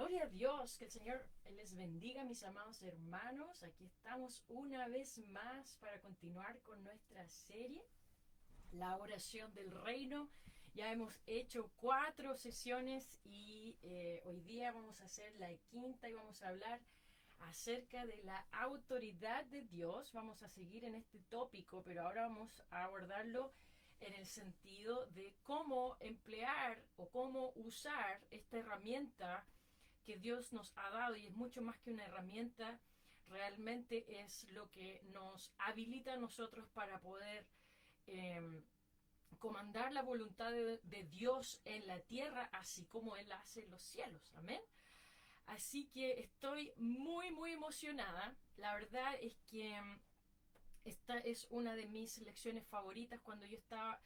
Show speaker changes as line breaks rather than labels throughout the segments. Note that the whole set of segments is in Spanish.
Gloria a Dios, que el Señor les bendiga, mis amados hermanos. Aquí estamos una vez más para continuar con nuestra serie, la oración del reino. Ya hemos hecho 4 sesiones y hoy día vamos a hacer la quinta y vamos a hablar acerca de la autoridad de Dios. Vamos a seguir en este tópico, pero ahora vamos a abordarlo en el sentido de cómo emplear o cómo usar esta herramienta que Dios nos ha dado, y es mucho más que una herramienta, realmente es lo que nos habilita a nosotros para poder eh, comandar la voluntad de Dios en la tierra, así como Él hace en los cielos. Amén. Así que estoy muy emocionada. La verdad es que esta es una de mis lecciones favoritas cuando yo estaba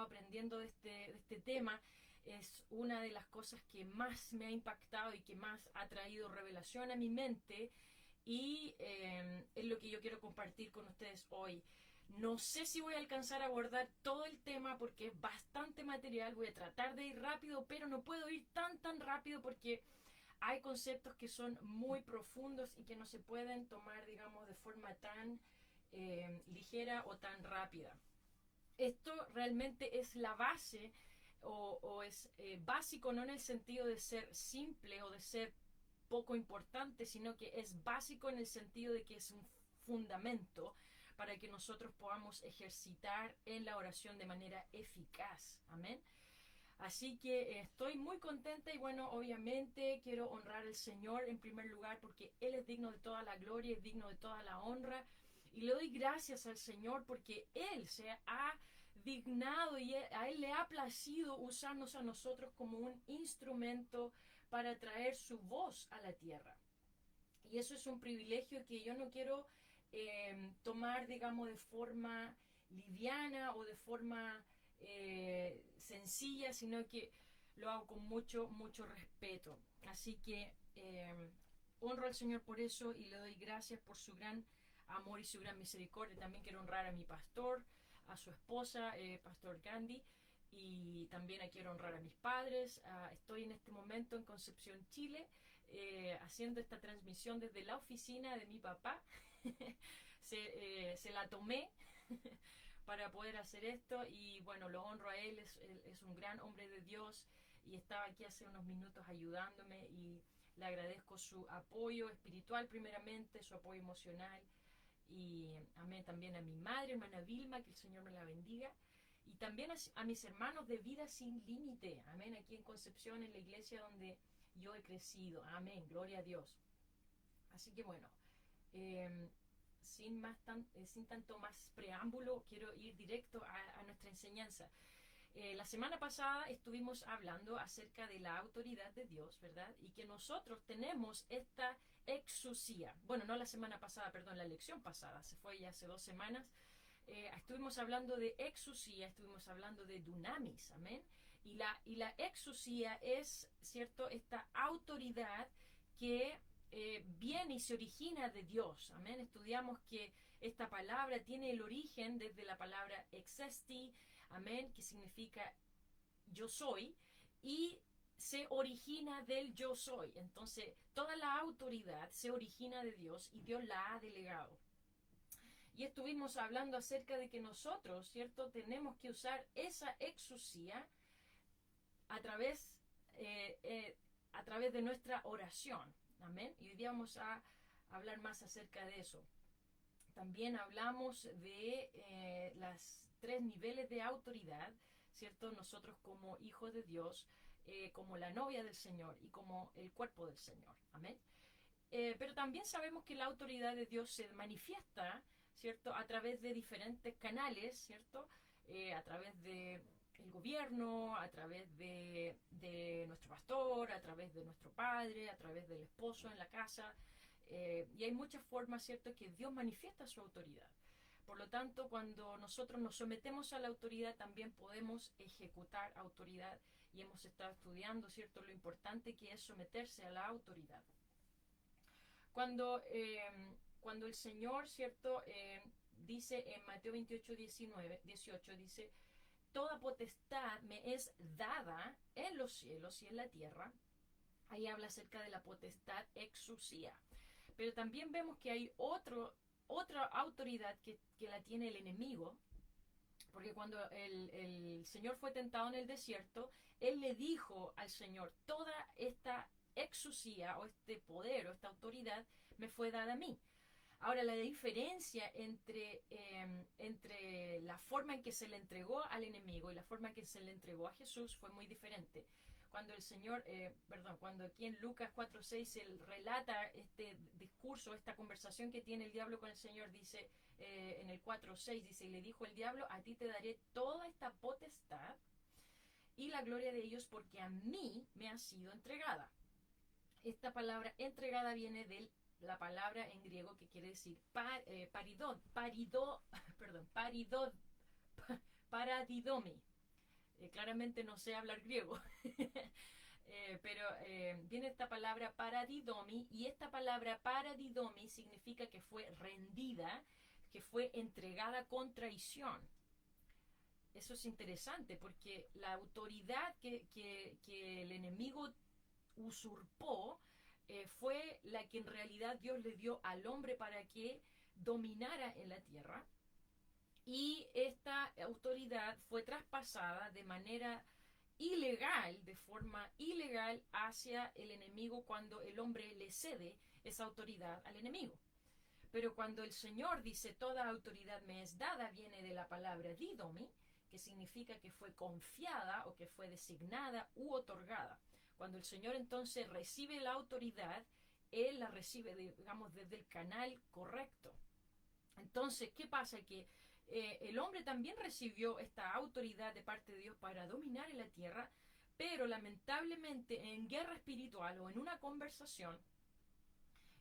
aprendiendo de este tema. Es una de las cosas que más me ha impactado y que más ha traído revelación a mi mente, y es lo que yo quiero compartir con ustedes hoy. No sé si voy a alcanzar a abordar todo el tema porque es bastante material. Voy a tratar de ir rápido, pero no puedo ir tan rápido porque hay conceptos que son muy profundos y que no se pueden tomar, digamos, de forma tan ligera o tan rápida. Esto realmente es la base o es básico, no en el sentido de ser simple o de ser poco importante, sino que es básico en el sentido de que es un fundamento para que nosotros podamos ejercitar en la oración de manera eficaz. Amén. Así que estoy muy contenta y bueno, obviamente quiero honrar al Señor en primer lugar porque Él es digno de toda la gloria, es digno de toda la honra. Y le doy gracias al Señor porque Él se ha dignado y a Él le ha placido usarnos a nosotros como un instrumento para traer su voz a la tierra. Y eso es un privilegio que yo no quiero tomar, digamos, de forma liviana o de forma sencilla, sino que lo hago con mucho respeto. Así que honro al Señor por eso y le doy gracias por su gran amor y su gran misericordia. También quiero honrar a mi pastor, a su esposa, Pastor Gandhi, y también quiero honrar a mis padres. Estoy en este momento en Concepción, Chile, haciendo esta transmisión desde la oficina de mi papá. Se la tomé para poder hacer esto y bueno, lo honro a él. Es un gran hombre de Dios y estaba aquí hace unos minutos ayudándome, y le agradezco su apoyo espiritual primeramente, su apoyo emocional, y amén también a mi madre, hermana Vilma, que el Señor me la bendiga, y también a mis hermanos de Vida Sin Límite, amén, aquí en Concepción, en la iglesia donde yo he crecido, amén, gloria a Dios. Así que bueno, eh, sin tanto más preámbulo, quiero ir directo a nuestra enseñanza. La semana pasada estuvimos hablando acerca de la autoridad de Dios, ¿verdad? Y que nosotros tenemos esta exusía. Bueno, no la semana pasada, perdón, la lección pasada, se fue ya hace 2 semanas. Estuvimos hablando de exusía, estuvimos hablando de dunamis, amén. Y la exusía es, ¿cierto?, esta autoridad que viene y se origina de Dios. Amén. Estudiamos que esta palabra tiene el origen desde la palabra existi, amén, que significa yo soy, y se origina del yo soy. Entonces, toda la autoridad se origina de Dios y Dios la ha delegado. Y estuvimos hablando acerca de que nosotros, ¿cierto?, tenemos que usar esa exusía a través, eh, eh, a través de nuestra oración. Amén. Y hoy día vamos a hablar más acerca de eso. También hablamos de las 3 niveles de autoridad, ¿cierto? Nosotros como hijos de Dios, como la novia del Señor y como el cuerpo del Señor. Amén. Pero también sabemos que la autoridad de Dios se manifiesta, ¿cierto?, a través de diferentes canales, ¿cierto? A través de el gobierno, a través de nuestro pastor, a través de nuestro padre, a través del esposo en la casa. Y hay muchas formas, ¿cierto?, que Dios manifiesta su autoridad. Por lo tanto, cuando nosotros nos sometemos a la autoridad, también podemos ejecutar autoridad. Y hemos estado estudiando, ¿cierto?, lo importante que es someterse a la autoridad. Cuando el Señor, ¿cierto?, dice en Mateo 28:18, dice, toda potestad me es dada en los cielos y en la tierra. Ahí habla acerca de la potestad exousia. Pero también vemos que hay otra autoridad que la tiene el enemigo, porque cuando el Señor fue tentado en el desierto, Él le dijo al Señor, toda esta exousia o este poder o esta autoridad me fue dada a mí. Ahora, la diferencia entre la forma en que se le entregó al enemigo y la forma en que se le entregó a Jesús fue muy diferente. Cuando el Señor, cuando aquí en Lucas 4:6 él relata este discurso, esta conversación que tiene el diablo con el Señor, dice en el 4:6, dice, y le dijo el diablo, a ti te daré toda esta potestad y la gloria de ellos porque a mí me ha sido entregada. Esta palabra entregada viene de la palabra en griego que quiere decir paradidomi. Claramente no sé hablar griego, pero viene esta palabra paradidomi, y esta palabra paradidomi significa que fue rendida, que fue entregada con traición. Eso es interesante porque la autoridad que el enemigo usurpó fue la que en realidad Dios le dio al hombre para que dominara en la tierra, y esta autoridad fue traspasada de manera ilegal, de forma ilegal hacia el enemigo cuando el hombre le cede esa autoridad al enemigo. Pero cuando el Señor dice toda autoridad me es dada, viene de la palabra didomi, que significa que fue confiada o que fue designada u otorgada. Cuando el Señor entonces recibe la autoridad, Él la recibe, digamos, desde el canal correcto. Entonces, ¿qué pasa? Que el hombre también recibió esta autoridad de parte de Dios para dominar en la tierra, pero lamentablemente en guerra espiritual o en una conversación,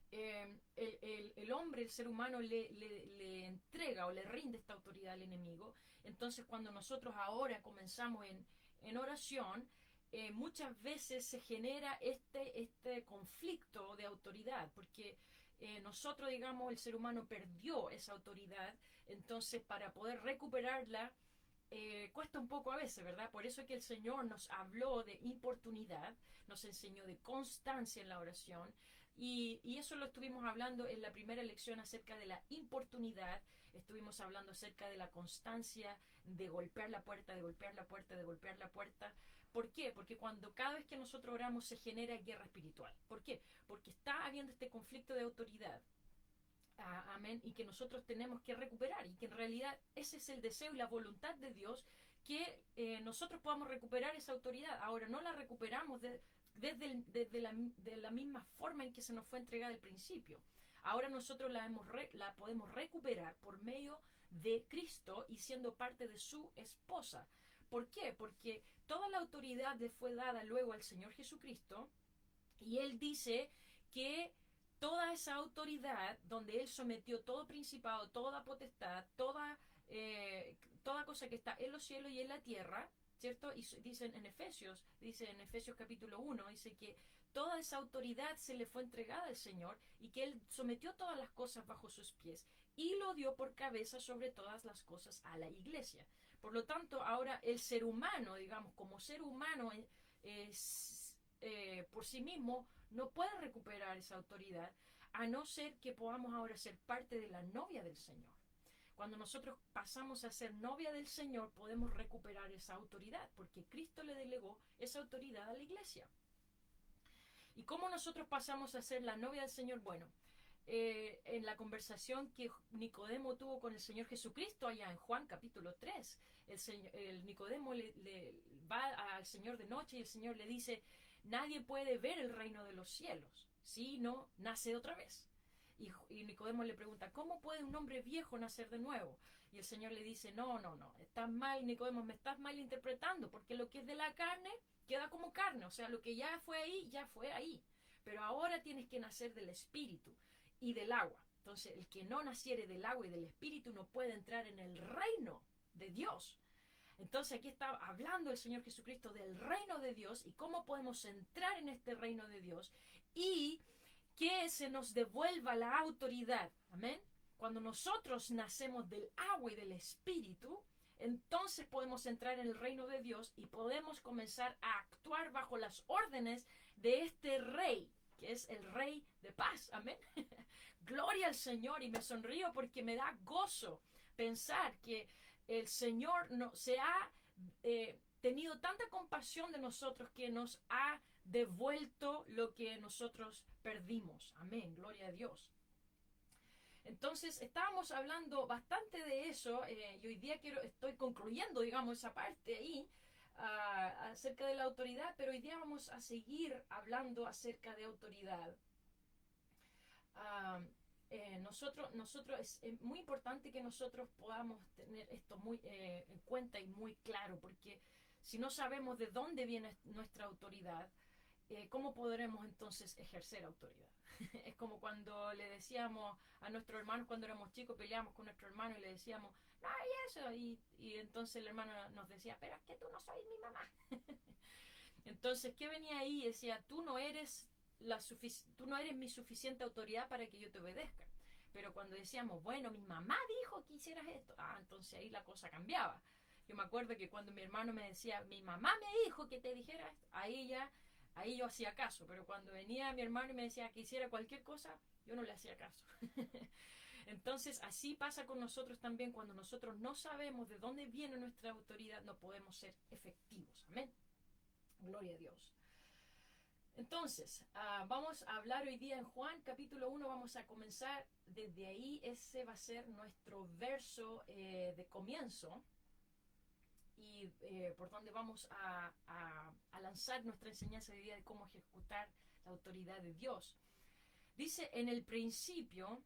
el hombre, el ser humano, le entrega o le rinde esta autoridad al enemigo. Entonces, cuando nosotros ahora comenzamos en oración, muchas veces se genera este conflicto de autoridad, porque nosotros, digamos, el ser humano perdió esa autoridad, entonces para poder recuperarla cuesta un poco a veces, ¿verdad? Por eso es que el Señor nos habló de importunidad, nos enseñó de constancia en la oración, y eso lo estuvimos hablando en la primera lección acerca de la importunidad. Estuvimos hablando acerca de la constancia, de golpear la puerta, de golpear la puerta, de golpear la puerta. ¿Por qué? Porque cuando cada vez que nosotros oramos se genera guerra espiritual. ¿Por qué? Porque está habiendo este conflicto de autoridad. Amén. Y que nosotros tenemos que recuperar, y que en realidad ese es el deseo y la voluntad de Dios, que nosotros podamos recuperar esa autoridad. Ahora no la recuperamos desde la misma forma en que se nos fue entregada al principio. Ahora nosotros la podemos recuperar por medio de Cristo y siendo parte de su esposa. ¿Por qué? Porque toda la autoridad le fue dada luego al Señor Jesucristo, y Él dice que toda esa autoridad, donde Él sometió todo principado, toda potestad, toda cosa que está en los cielos y en la tierra, ¿cierto? Y dice en Efesios capítulo 1, dice que toda esa autoridad se le fue entregada al Señor, y que Él sometió todas las cosas bajo sus pies y lo dio por cabeza sobre todas las cosas a la iglesia. Por lo tanto, ahora el ser humano, digamos, como ser humano por sí mismo, no puede recuperar esa autoridad, a no ser que podamos ahora ser parte de la novia del Señor. Cuando nosotros pasamos a ser novia del Señor, podemos recuperar esa autoridad, porque Cristo le delegó esa autoridad a la iglesia. ¿Y cómo nosotros pasamos a ser la novia del Señor? Bueno, en la conversación que Nicodemo tuvo con el Señor Jesucristo allá en Juan capítulo 3, el Nicodemo le va al Señor de noche, y el Señor le dice: nadie puede ver el reino de los cielos si no nace otra vez. Y Nicodemo le pregunta: ¿cómo puede un hombre viejo nacer de nuevo? Y el Señor le dice: no, estás mal, Nicodemo, me estás mal interpretando, porque lo que es de la carne queda como carne, o sea, lo que ya fue ahí, ya fue ahí. Pero ahora tienes que nacer del Espíritu y del agua. Entonces, el que no naciere del agua y del Espíritu no puede entrar en el reino de Dios. Entonces aquí está hablando el Señor Jesucristo del reino de Dios y cómo podemos entrar en este reino de Dios, y que se nos devuelva la autoridad. Amén. Cuando nosotros nacemos del agua y del Espíritu, entonces podemos entrar en el reino de Dios y podemos comenzar a actuar bajo las órdenes de este rey, que es el rey de paz. Amén. Gloria al Señor, y me sonrío porque me da gozo pensar que el Señor se ha tenido tanta compasión de nosotros que nos ha devuelto lo que nosotros perdimos. Amén, gloria a Dios. Entonces estábamos hablando bastante de eso, y hoy día estoy concluyendo, digamos, esa parte ahí, acerca de la autoridad, pero hoy día vamos a seguir hablando acerca de autoridad. Nosotros es muy importante que nosotros podamos tener esto muy en cuenta y muy claro, porque si no sabemos de dónde viene nuestra autoridad, ¿cómo podremos entonces ejercer autoridad? Es como cuando le decíamos a nuestros hermanos cuando éramos chicos, peleábamos con nuestro hermano y le decíamos, no, y eso, y entonces el hermano nos decía, pero es que tú no soy mi mamá. Entonces, ¿qué venía ahí? Decía, tú no eres mi suficiente autoridad para que yo te obedezca. Pero cuando decíamos, bueno, mi mamá dijo que hicieras esto, entonces ahí la cosa cambiaba. Yo me acuerdo que cuando mi hermano me decía, mi mamá me dijo que te dijera esto, ahí yo hacía caso. Pero cuando venía mi hermano y me decía que hiciera cualquier cosa, yo no le hacía caso. Entonces, así pasa con nosotros también. Cuando nosotros no sabemos de dónde viene nuestra autoridad, no podemos ser efectivos. Amén. Gloria a Dios. Entonces, vamos a hablar hoy día en Juan capítulo 1, vamos a comenzar desde ahí. Ese va a ser nuestro verso de comienzo, y por donde vamos a lanzar nuestra enseñanza de día de cómo ejecutar la autoridad de Dios. Dice, en el principio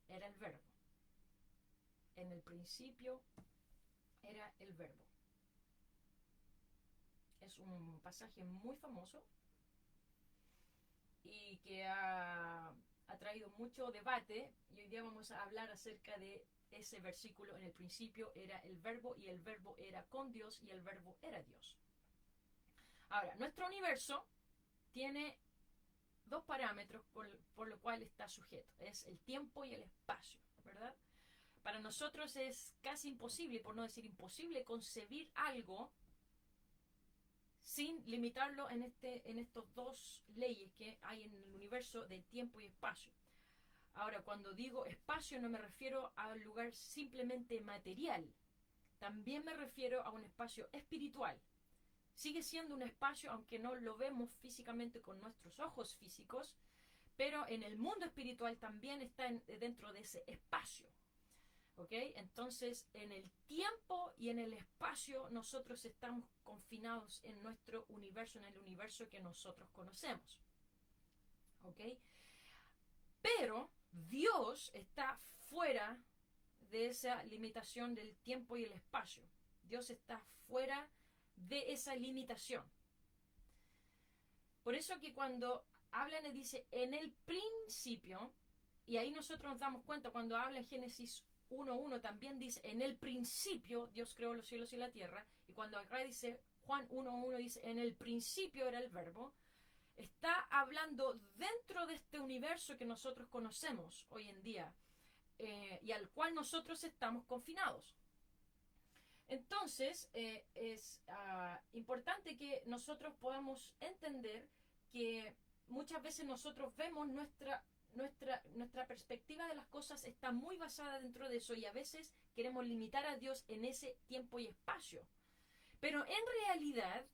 era el verbo. En el principio era el verbo. Es un pasaje muy famoso y que ha traído mucho debate, y hoy día vamos a hablar acerca de ese versículo. En el principio era el verbo, y el verbo era con Dios, y el verbo era Dios. Ahora, nuestro universo tiene dos parámetros por lo cual está sujeto, es el tiempo y el espacio, ¿verdad? Para nosotros es casi imposible, por no decir imposible, concebir algo sin limitarlo en estos dos leyes que hay en el universo de tiempo y espacio. Ahora, cuando digo espacio no me refiero a un lugar simplemente material, también me refiero a un espacio espiritual. Sigue siendo un espacio, aunque no lo vemos físicamente con nuestros ojos físicos, pero en el mundo espiritual también está dentro de ese espacio. ¿Ok? Entonces, en el tiempo y en el espacio nosotros estamos confinados en nuestro universo, en el universo que nosotros conocemos. ¿Ok? Pero Dios está fuera de esa limitación del tiempo y el espacio. Dios está fuera de esa limitación. Por eso que cuando hablan y dice en el principio, y ahí nosotros nos damos cuenta cuando habla en Génesis 1.1 también dice, en el principio Dios creó los cielos y la tierra, y cuando acá dice Juan 1.1 dice, en el principio era el verbo, está hablando dentro de este universo que nosotros conocemos hoy en día, y al cual nosotros estamos confinados. Entonces, es importante que nosotros podamos entender que muchas veces nosotros vemos nuestra perspectiva de las cosas está muy basada dentro de eso, y a veces queremos limitar a Dios en ese tiempo y espacio. Pero en realidad,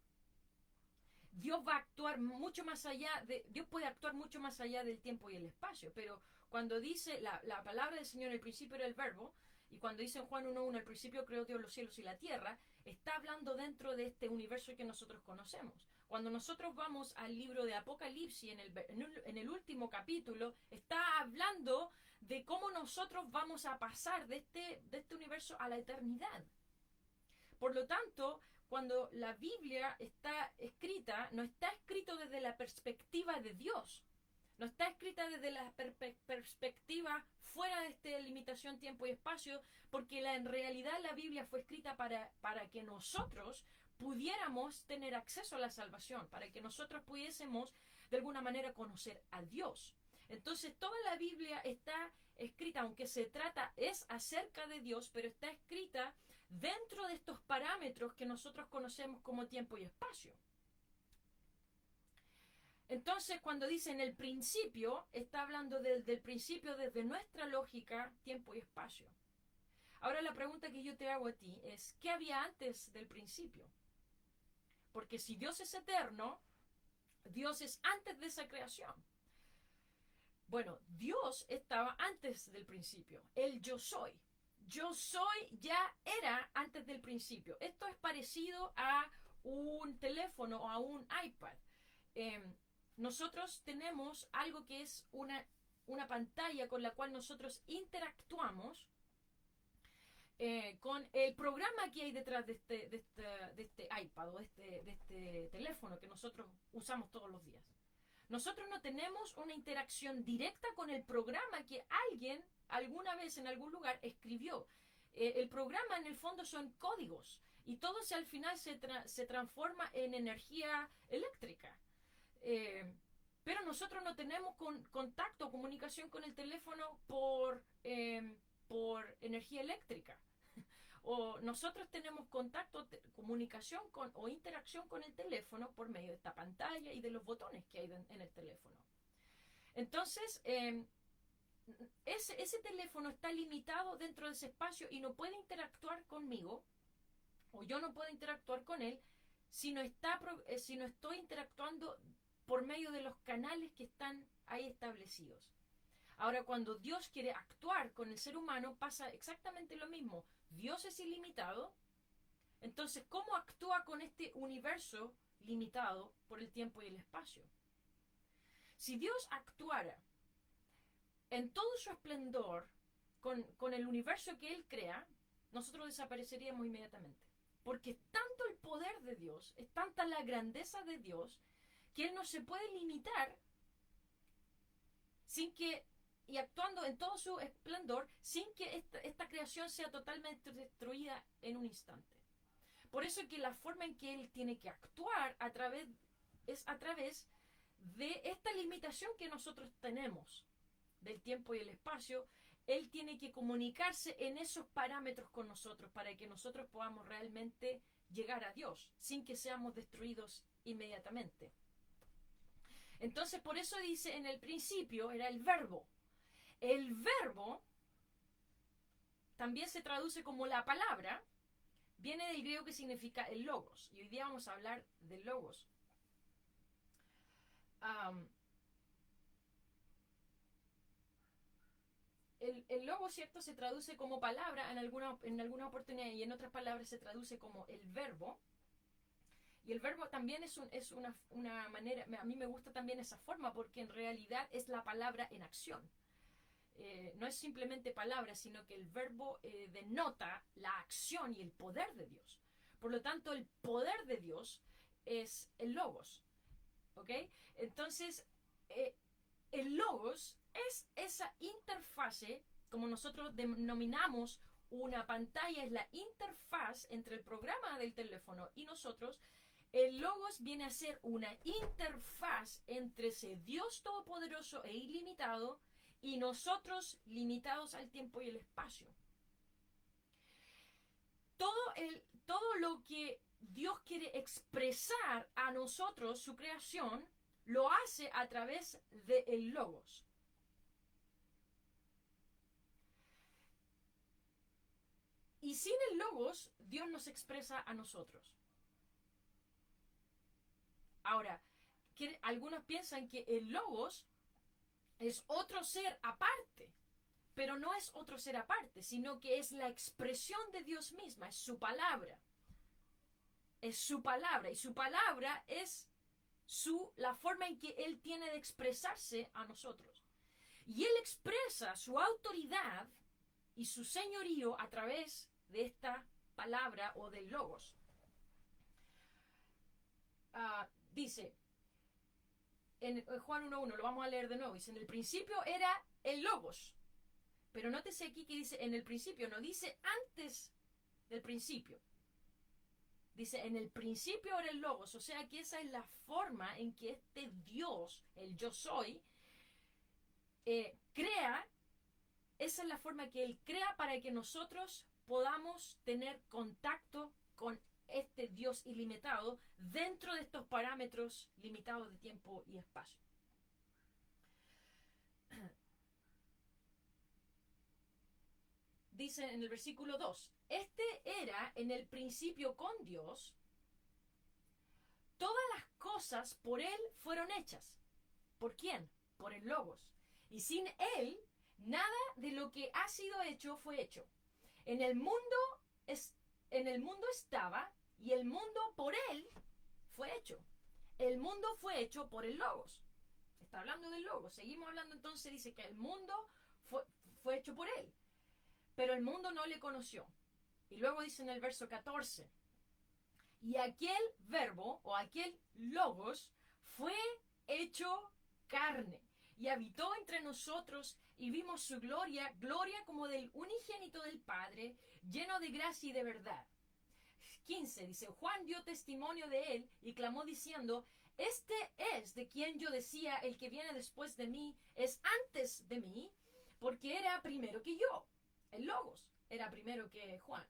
Dios va a actuar mucho más allá Dios puede actuar mucho más allá del tiempo y el espacio. Pero cuando dice la palabra del Señor, el principio era el verbo, y cuando dice en Juan 1.1, al principio creó Dios los cielos y la tierra, está hablando dentro de este universo que nosotros conocemos. Cuando nosotros vamos al libro de Apocalipsis, en el último capítulo, está hablando de cómo nosotros vamos a pasar de este universo a la eternidad. Por lo tanto, cuando la Biblia está escrita, no está escrito desde la perspectiva de Dios. No está escrita desde la perspectiva fuera de esta limitación tiempo y espacio, porque en realidad la Biblia fue escrita para que nosotros pudiéramos tener acceso a la salvación, para que nosotros pudiésemos de alguna manera conocer a Dios. Entonces toda la Biblia está escrita, aunque es acerca de Dios, pero está escrita dentro de estos parámetros que nosotros conocemos como tiempo y espacio. Entonces, cuando dice en el principio, está hablando desde el principio, desde nuestra lógica, tiempo y espacio. Ahora la pregunta que yo te hago a ti es, ¿qué había antes del principio? Porque si Dios es eterno, Dios es antes de esa creación. Bueno, Dios estaba antes del principio. El yo soy. Yo soy ya era antes del principio. Esto es parecido a un teléfono o a un iPad. Eh, Nosotros tenemos algo que es una pantalla con la cual nosotros interactuamos con el programa que hay detrás de este iPad o de este teléfono que nosotros usamos todos los días. Nosotros no tenemos una interacción directa con el programa que alguien alguna vez en algún lugar escribió. El programa en el fondo son códigos y todo al final se transforma en energía eléctrica. Pero nosotros no tenemos contacto o comunicación con el teléfono por energía eléctrica. O nosotros tenemos contacto, comunicación o interacción con el teléfono por medio de esta pantalla y de los botones que hay en el teléfono. Entonces, ese teléfono está limitado dentro de ese espacio y no puede interactuar conmigo, o yo no puedo interactuar con él, si no estoy interactuando por medio de los canales que están ahí establecidos. Ahora, cuando Dios quiere actuar con el ser humano, pasa exactamente lo mismo. Dios es ilimitado, entonces, ¿cómo actúa con este universo limitado por el tiempo y el espacio? Si Dios actuara en todo su esplendor con el universo que Él crea, nosotros desapareceríamos inmediatamente. Porque es tanto el poder de Dios, es tanta la grandeza de Dios, que Él no se puede limitar y actuando en todo su esplendor, sin que esta creación sea totalmente destruida en un instante. Por eso que la forma en que Él tiene que actuar es a través de esta limitación que nosotros tenemos del tiempo y el espacio. Él tiene que comunicarse en esos parámetros con nosotros para que nosotros podamos realmente llegar a Dios sin que seamos destruidos inmediatamente. Entonces, por eso dice, en el principio era el verbo. El verbo también se traduce como la palabra, viene del griego que significa el logos. Y hoy día vamos a hablar del logos. El logos, ¿cierto? Se traduce como palabra en alguna oportunidad y en otras palabras se traduce como el verbo. Y el verbo también es una manera, a mí me gusta también esa forma porque en realidad es la palabra en acción. No es simplemente palabra, sino que el verbo denota la acción y el poder de Dios. Por lo tanto, el poder de Dios es el logos. ¿Ok? Entonces, el logos es esa interfase, como nosotros denominamos una pantalla, es la interfaz entre el programa del teléfono y nosotros. El logos viene a ser una interfaz entre ese Dios todopoderoso e ilimitado y nosotros limitados al tiempo y el espacio. Todo lo que Dios quiere expresar a nosotros, su creación, lo hace a través del logos. Y sin el logos, Dios nos expresa a nosotros. Ahora, algunos piensan que el logos es otro ser aparte, pero no es otro ser aparte, sino que es la expresión de Dios misma, es su palabra. Es su palabra, y su palabra es la forma en que Él tiene de expresarse a nosotros. Y Él expresa su autoridad y su señorío a través de esta palabra o del logos. Dice en Juan 1.1, lo vamos a leer de nuevo, dice, en el principio era el logos, pero nótese aquí que dice en el principio, no dice antes del principio, dice en el principio era el logos, o sea que esa es la forma en que este Dios, el yo soy, crea, esa es la forma que Él crea para que nosotros podamos tener contacto con este Dios ilimitado dentro de estos parámetros limitados de tiempo y espacio. Dice en el versículo 2, este era en el principio con Dios, todas las cosas por Él fueron hechas. ¿Por quién? Por el Logos. Y sin Él, nada de lo que ha sido hecho fue hecho. En el mundo estaba, y el mundo por Él fue hecho. El mundo fue hecho por el Logos. Está hablando del Logos. Seguimos hablando entonces, dice que el mundo fue hecho por Él. Pero el mundo no le conoció. Y luego dice en el verso 14, y aquel verbo o aquel Logos fue hecho carne y habitó entre nosotros y vimos su gloria, gloria como del unigénito del Padre, lleno de gracia y de verdad. 15 dice, Juan dio testimonio de él y clamó diciendo, este es de quien yo decía, el que viene después de mí es antes de mí, porque era primero que yo. El Logos era primero que Juan.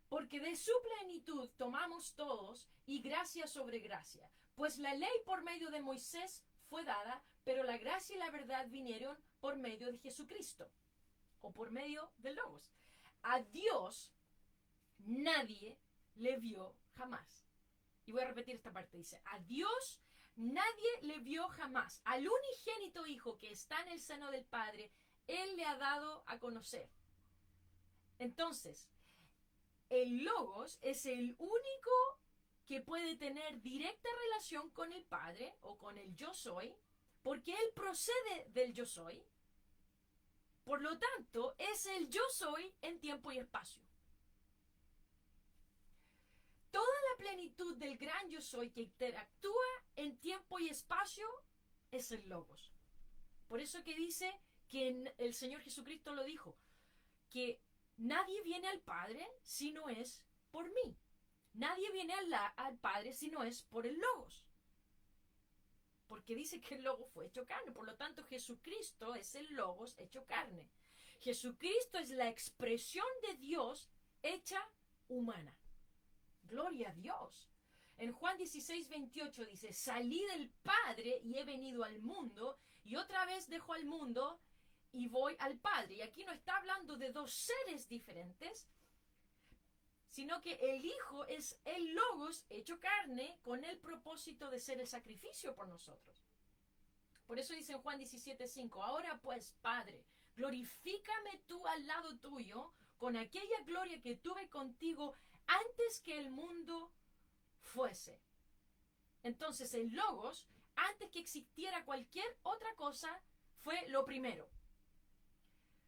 Porque de su plenitud tomamos todos y gracia sobre gracia. Pues la ley por medio de Moisés fue dada, pero la gracia y la verdad vinieron por medio de Jesucristo, o por medio del Logos. A Dios nadie le vio jamás. Y voy a repetir esta parte, dice, a Dios nadie le vio jamás. Al unigénito Hijo que está en el seno del Padre, Él le ha dado a conocer. Entonces, el Logos es el único que puede tener directa relación con el Padre o con el yo soy, porque Él procede del yo soy. Por lo tanto, es el yo soy en tiempo y espacio. Toda la plenitud del gran yo soy que interactúa en tiempo y espacio es el Logos. Por eso que dice que el Señor Jesucristo lo dijo, que nadie viene al Padre si no es por mí. Nadie viene al Padre si no es por el Logos. Porque dice que el Logos fue hecho carne. Por lo tanto, Jesucristo es el Logos hecho carne. Jesucristo es la expresión de Dios hecha humana. Gloria a Dios. En Juan 16, 28 dice, salí del Padre y he venido al mundo, y otra vez dejo al mundo y voy al Padre. Y aquí no está hablando de dos seres diferentes, sino que el Hijo es el Logos hecho carne con el propósito de ser el sacrificio por nosotros. Por eso dice en Juan 17:5, ahora pues, Padre, glorifícame tú al lado tuyo con aquella gloria que tuve contigo antes que el mundo fuese. Entonces el Logos, antes que existiera cualquier otra cosa, fue lo primero.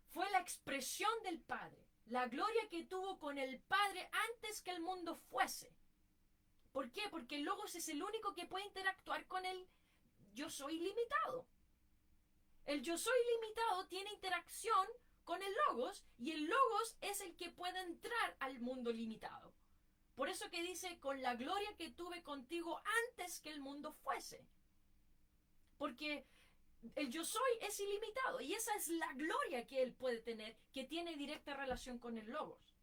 Fue la expresión del Padre. La gloria que tuvo con el Padre antes que el mundo fuese. ¿Por qué? Porque el Logos es el único que puede interactuar con el yo soy limitado. El yo soy limitado tiene interacción con el Logos y el Logos es el que puede entrar al mundo limitado. Por eso que dice, con la gloria que tuve contigo antes que el mundo fuese. Porque el yo soy es ilimitado y esa es la gloria que él puede tener, que tiene directa relación con el Logos.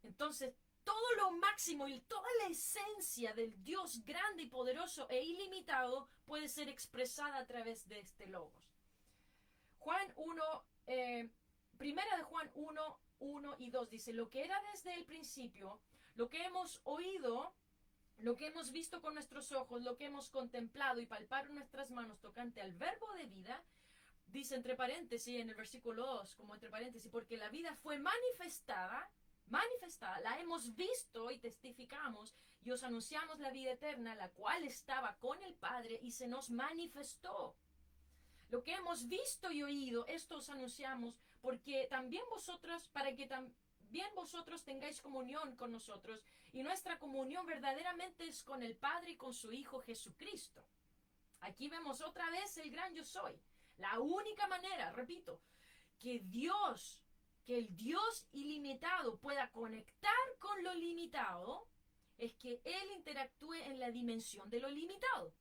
Entonces, todo lo máximo y toda la esencia del Dios grande y poderoso e ilimitado puede ser expresada a través de este Logos. Juan 1, primera de Juan 1, 1 y 2 dice, lo que era desde el principio, lo que hemos oído, lo que hemos visto con nuestros ojos, lo que hemos contemplado y palpado en nuestras manos tocante al verbo de vida, dice entre paréntesis en el versículo 2, como entre paréntesis, porque la vida fue manifestada, la hemos visto y testificamos y os anunciamos la vida eterna, la cual estaba con el Padre y se nos manifestó. Lo que hemos visto y oído, esto os anunciamos, porque también vosotros, para que también vosotros tengáis comunión con nosotros, y nuestra comunión verdaderamente es con el Padre y con su Hijo Jesucristo. Aquí vemos otra vez el gran yo soy. La única manera, repito, que el Dios ilimitado pueda conectar con lo limitado, es que Él interactúe en la dimensión de lo limitado.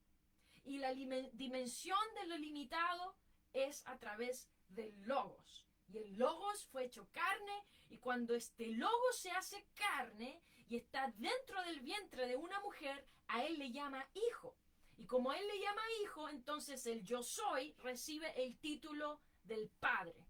Y la dimensión de lo limitado es a través del Logos. Y el Logos fue hecho carne, y cuando este Logos se hace carne y está dentro del vientre de una mujer, a él le llama hijo. Y como a él le llama hijo, entonces el yo soy recibe el título del Padre.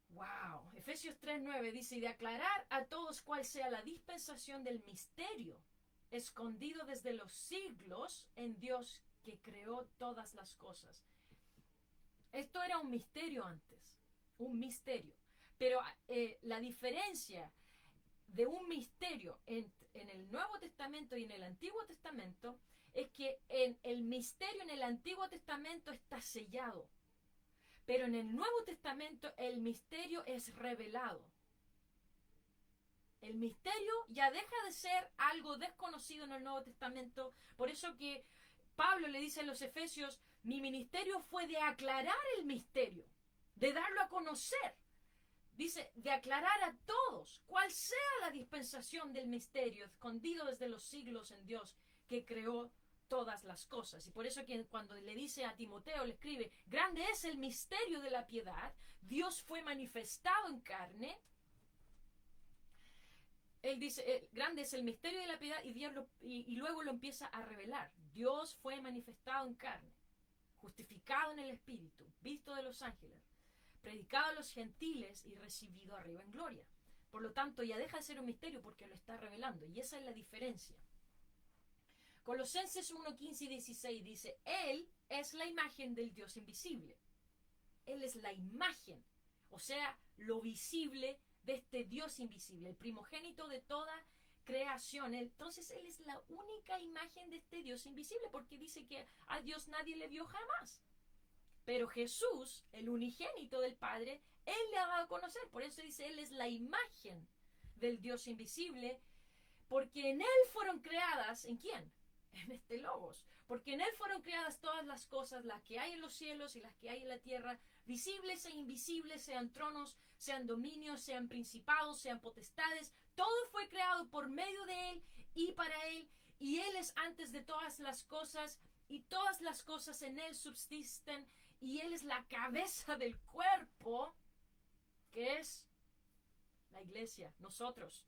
¡Wow! Efesios 3:9 dice, y de aclarar a todos cuál sea la dispensación del misterio, escondido desde los siglos en Dios que creó todas las cosas. Esto era un misterio antes, un misterio. Pero la diferencia de un misterio en el Nuevo Testamento y en el Antiguo Testamento es que en el misterio en el Antiguo Testamento está sellado. Pero en el Nuevo Testamento el misterio es revelado. El misterio ya deja de ser algo desconocido en el Nuevo Testamento. Por eso que Pablo le dice a los Efesios, mi ministerio fue de aclarar el misterio, de darlo a conocer. Dice, de aclarar a todos cuál sea la dispensación del misterio escondido desde los siglos en Dios que creó todas las cosas. Y por eso que cuando le dice a Timoteo, le escribe, grande es el misterio de la piedad, Dios fue manifestado en carne. Él dice, grande es el misterio de la piedad, y, Dios y luego lo empieza a revelar. Dios fue manifestado en carne, justificado en el Espíritu, visto de los ángeles, predicado a los gentiles y recibido arriba en gloria. Por lo tanto, ya deja de ser un misterio porque lo está revelando. Y esa es la diferencia. Colosenses 1:15 y 16 dice, Él es la imagen del Dios invisible. Él es la imagen, o sea, lo visible de este Dios invisible, el primogénito de toda creación. Entonces, Él es la única imagen de este Dios invisible, porque dice que a Dios nadie le vio jamás. Pero Jesús, el unigénito del Padre, Él le ha dado a conocer. Por eso dice, Él es la imagen del Dios invisible, porque en Él fueron creadas, ¿en quién? En este Logos. Porque en Él fueron creadas todas las cosas, las que hay en los cielos y las que hay en la tierra, visibles e invisibles, sean tronos, sean dominios, sean principados, sean potestades. Todo fue creado por medio de Él y para Él, y Él es antes de todas las cosas, y todas las cosas en Él subsisten, y Él es la cabeza del cuerpo, que es la iglesia, nosotros.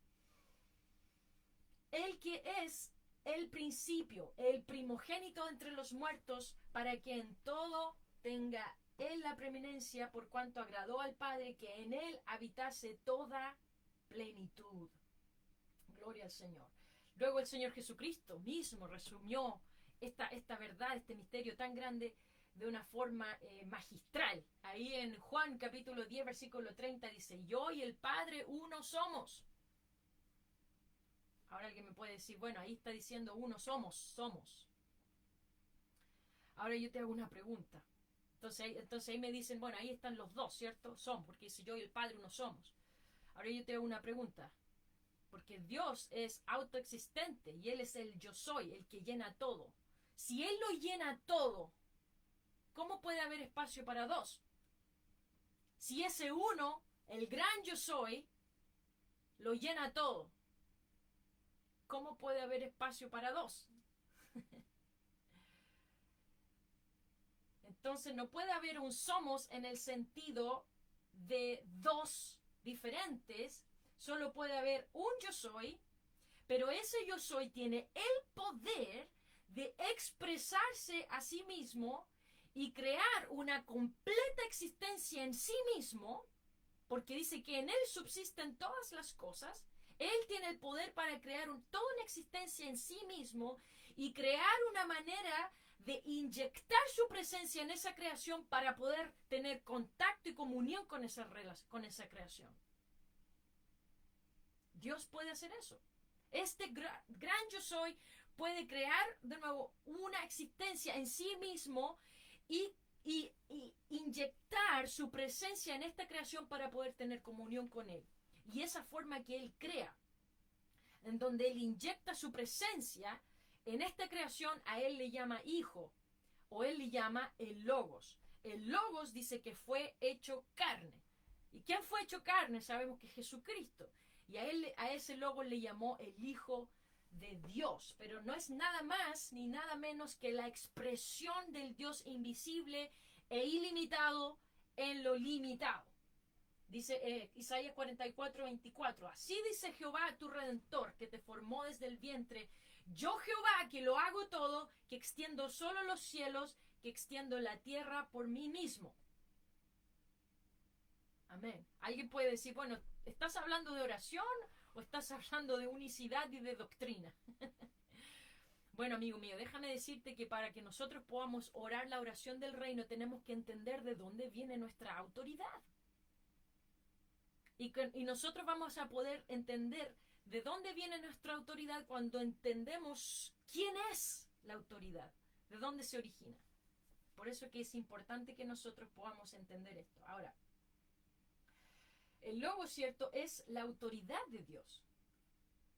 Él que es el principio, el primogénito entre los muertos, para que en todo tenga Él la preeminencia, por cuanto agradó al Padre que en Él habitase toda plenitud. Gloria al Señor. Luego el Señor Jesucristo mismo resumió esta verdad, este misterio tan grande, de una forma magistral. Ahí en Juan capítulo 10, versículo 30 dice, yo y el Padre uno somos. Ahora alguien me puede decir, bueno, ahí está diciendo uno somos. Ahora yo te hago una pregunta. Entonces ahí me dicen, bueno, ahí están los dos, ¿cierto? Somos, porque si yo y el Padre uno somos. Ahora yo te hago una pregunta. Porque Dios es autoexistente y Él es el yo soy, el que llena todo. Si Él lo llena todo, ¿cómo puede haber espacio para dos? Si ese uno, el gran yo soy, lo llena todo, ¿cómo puede haber espacio para dos? Entonces no puede haber un somos en el sentido de dos diferentes, solo puede haber un yo soy, pero ese yo soy tiene el poder de expresarse a sí mismo y crear una completa existencia en sí mismo, porque dice que en Él subsisten todas las cosas. Él tiene el poder para crear toda una existencia en sí mismo y crear una manera de inyectar su presencia en esa creación para poder tener contacto y comunión con esa creación. Dios puede hacer eso. Este gran yo soy puede crear de nuevo una existencia en sí mismo y inyectar su presencia en esta creación para poder tener comunión con Él. Y esa forma que Él crea, en donde Él inyecta su presencia en esta creación, a Él le llama hijo, o Él le llama el Logos. El Logos dice que fue hecho carne. ¿Y quién fue hecho carne? Sabemos que es Jesucristo. Y a ese Logos le llamó el Hijo de Dios. Pero no es nada más ni nada menos que la expresión del Dios invisible e ilimitado en lo limitado. Dice Isaías 44:24. Así dice Jehová tu Redentor, que te formó desde el vientre. Yo Jehová, que lo hago todo, que extiendo solo los cielos, que extiendo la tierra por mí mismo. Amén. Alguien puede decir, bueno, ¿estás hablando de oración o estás hablando de unicidad y de doctrina? Bueno, amigo mío, déjame decirte que para que nosotros podamos orar la oración del reino tenemos que entender de dónde viene nuestra autoridad. Y nosotros vamos a poder entender de dónde viene nuestra autoridad cuando entendemos quién es la autoridad, de dónde se origina. Por eso que es importante que nosotros podamos entender esto. Ahora, el Logos, ¿cierto?, es la autoridad de Dios.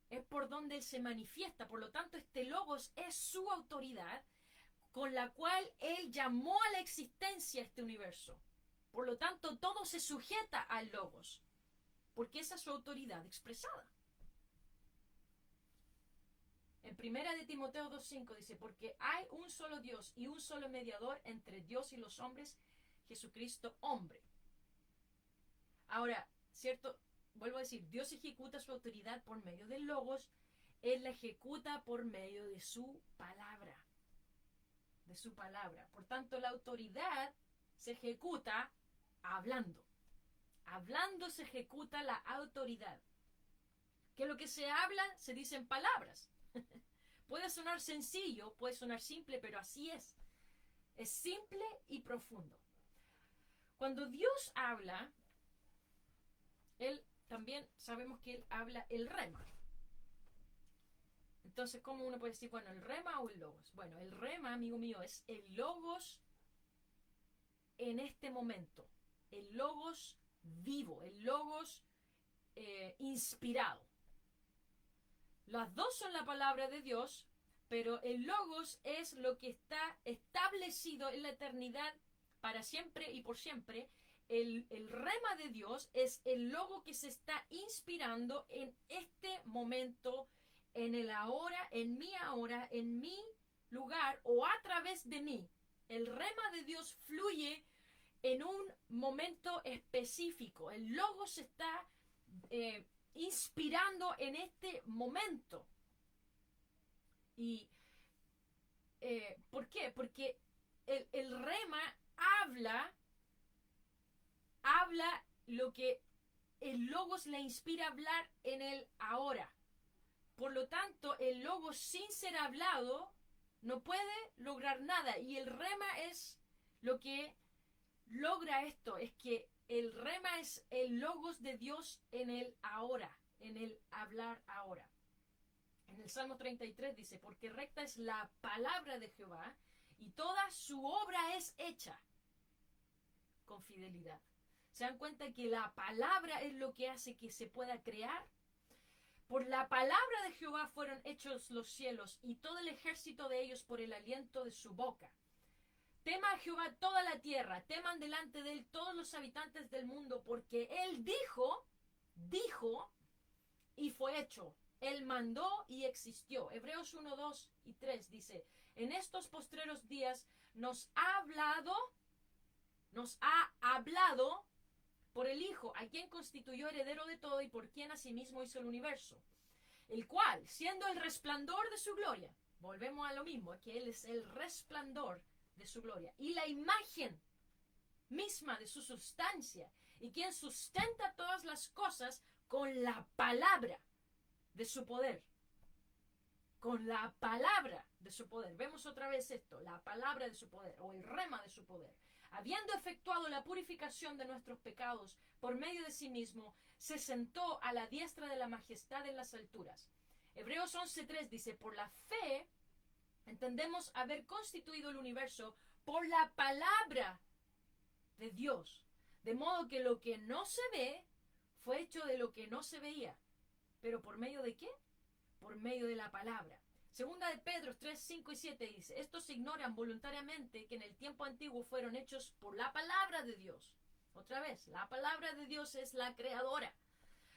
Es por donde Él se manifiesta. Por lo tanto, este Logos es su autoridad con la cual Él llamó a la existencia este universo. Por lo tanto, todo se sujeta al Logos, porque esa es su autoridad expresada. En 1 de Timoteo 2:5 dice, porque hay un solo Dios y un solo mediador entre Dios y los hombres, Jesucristo hombre. Ahora, ¿cierto? Vuelvo a decir, Dios ejecuta su autoridad por medio del Logos, Él la ejecuta por medio de su palabra. De su palabra. Por tanto, la autoridad se ejecuta hablando. Hablando se ejecuta la autoridad. Que lo que se habla se dice en palabras. Puede sonar sencillo, puede sonar simple, pero así es. Es simple y profundo. Cuando Dios habla, Él también sabemos que Él habla el rema. Entonces, ¿cómo uno puede decir, bueno, el rema o el logos? Bueno, el rema, amigo mío, es el logos en este momento. El logos vivo, el logos inspirado. Las dos son la palabra de Dios, pero el logos es lo que está establecido en la eternidad para siempre y por siempre. El rema de Dios es el logo que se está inspirando en este momento, en el ahora, en mi lugar o a través de mí. El rema de Dios fluye en un momento específico. El logo se está inspirando en este momento. ¿Y por qué? Porque el rema habla lo que el logos le inspira a hablar en el ahora. Por lo tanto, el logos sin ser hablado no puede lograr nada. Y el rema es lo que logra esto, es que el rema es el logos de Dios en el ahora, en el hablar ahora. En el Salmo 33 dice, porque recta es la palabra de Jehová y toda su obra es hecha con fidelidad. ¿Se dan cuenta que la palabra es lo que hace que se pueda crear? Por la palabra de Jehová fueron hechos los cielos y todo el ejército de ellos por el aliento de su boca. Tema a Jehová toda la tierra, teman delante de él todos los habitantes del mundo, porque él dijo y fue hecho. Él mandó y existió. Hebreos 1, 2 y 3 dice, en estos postreros días nos ha hablado por el Hijo, a quien constituyó heredero de todo y por quien asimismo hizo el universo, el cual, siendo el resplandor de su gloria, volvemos a lo mismo, que Él es el resplandor de su gloria, y la imagen misma de su sustancia, y quien sustenta todas las cosas con la palabra de su poder. Con la palabra de su poder. Vemos otra vez esto, la palabra de su poder, o el rema de su poder. Habiendo efectuado la purificación de nuestros pecados por medio de sí mismo, se sentó a la diestra de la majestad en las alturas. Hebreos 11:3 dice, por la fe entendemos haber constituido el universo por la palabra de Dios. De modo que lo que no se ve fue hecho de lo que no se veía. ¿Pero por medio de qué? Por medio de la palabra. Segunda de Pedro 3, 5 y 7 dice, estos ignoran voluntariamente que en el tiempo antiguo fueron hechos por la palabra de Dios. Otra vez, la palabra de Dios es la creadora.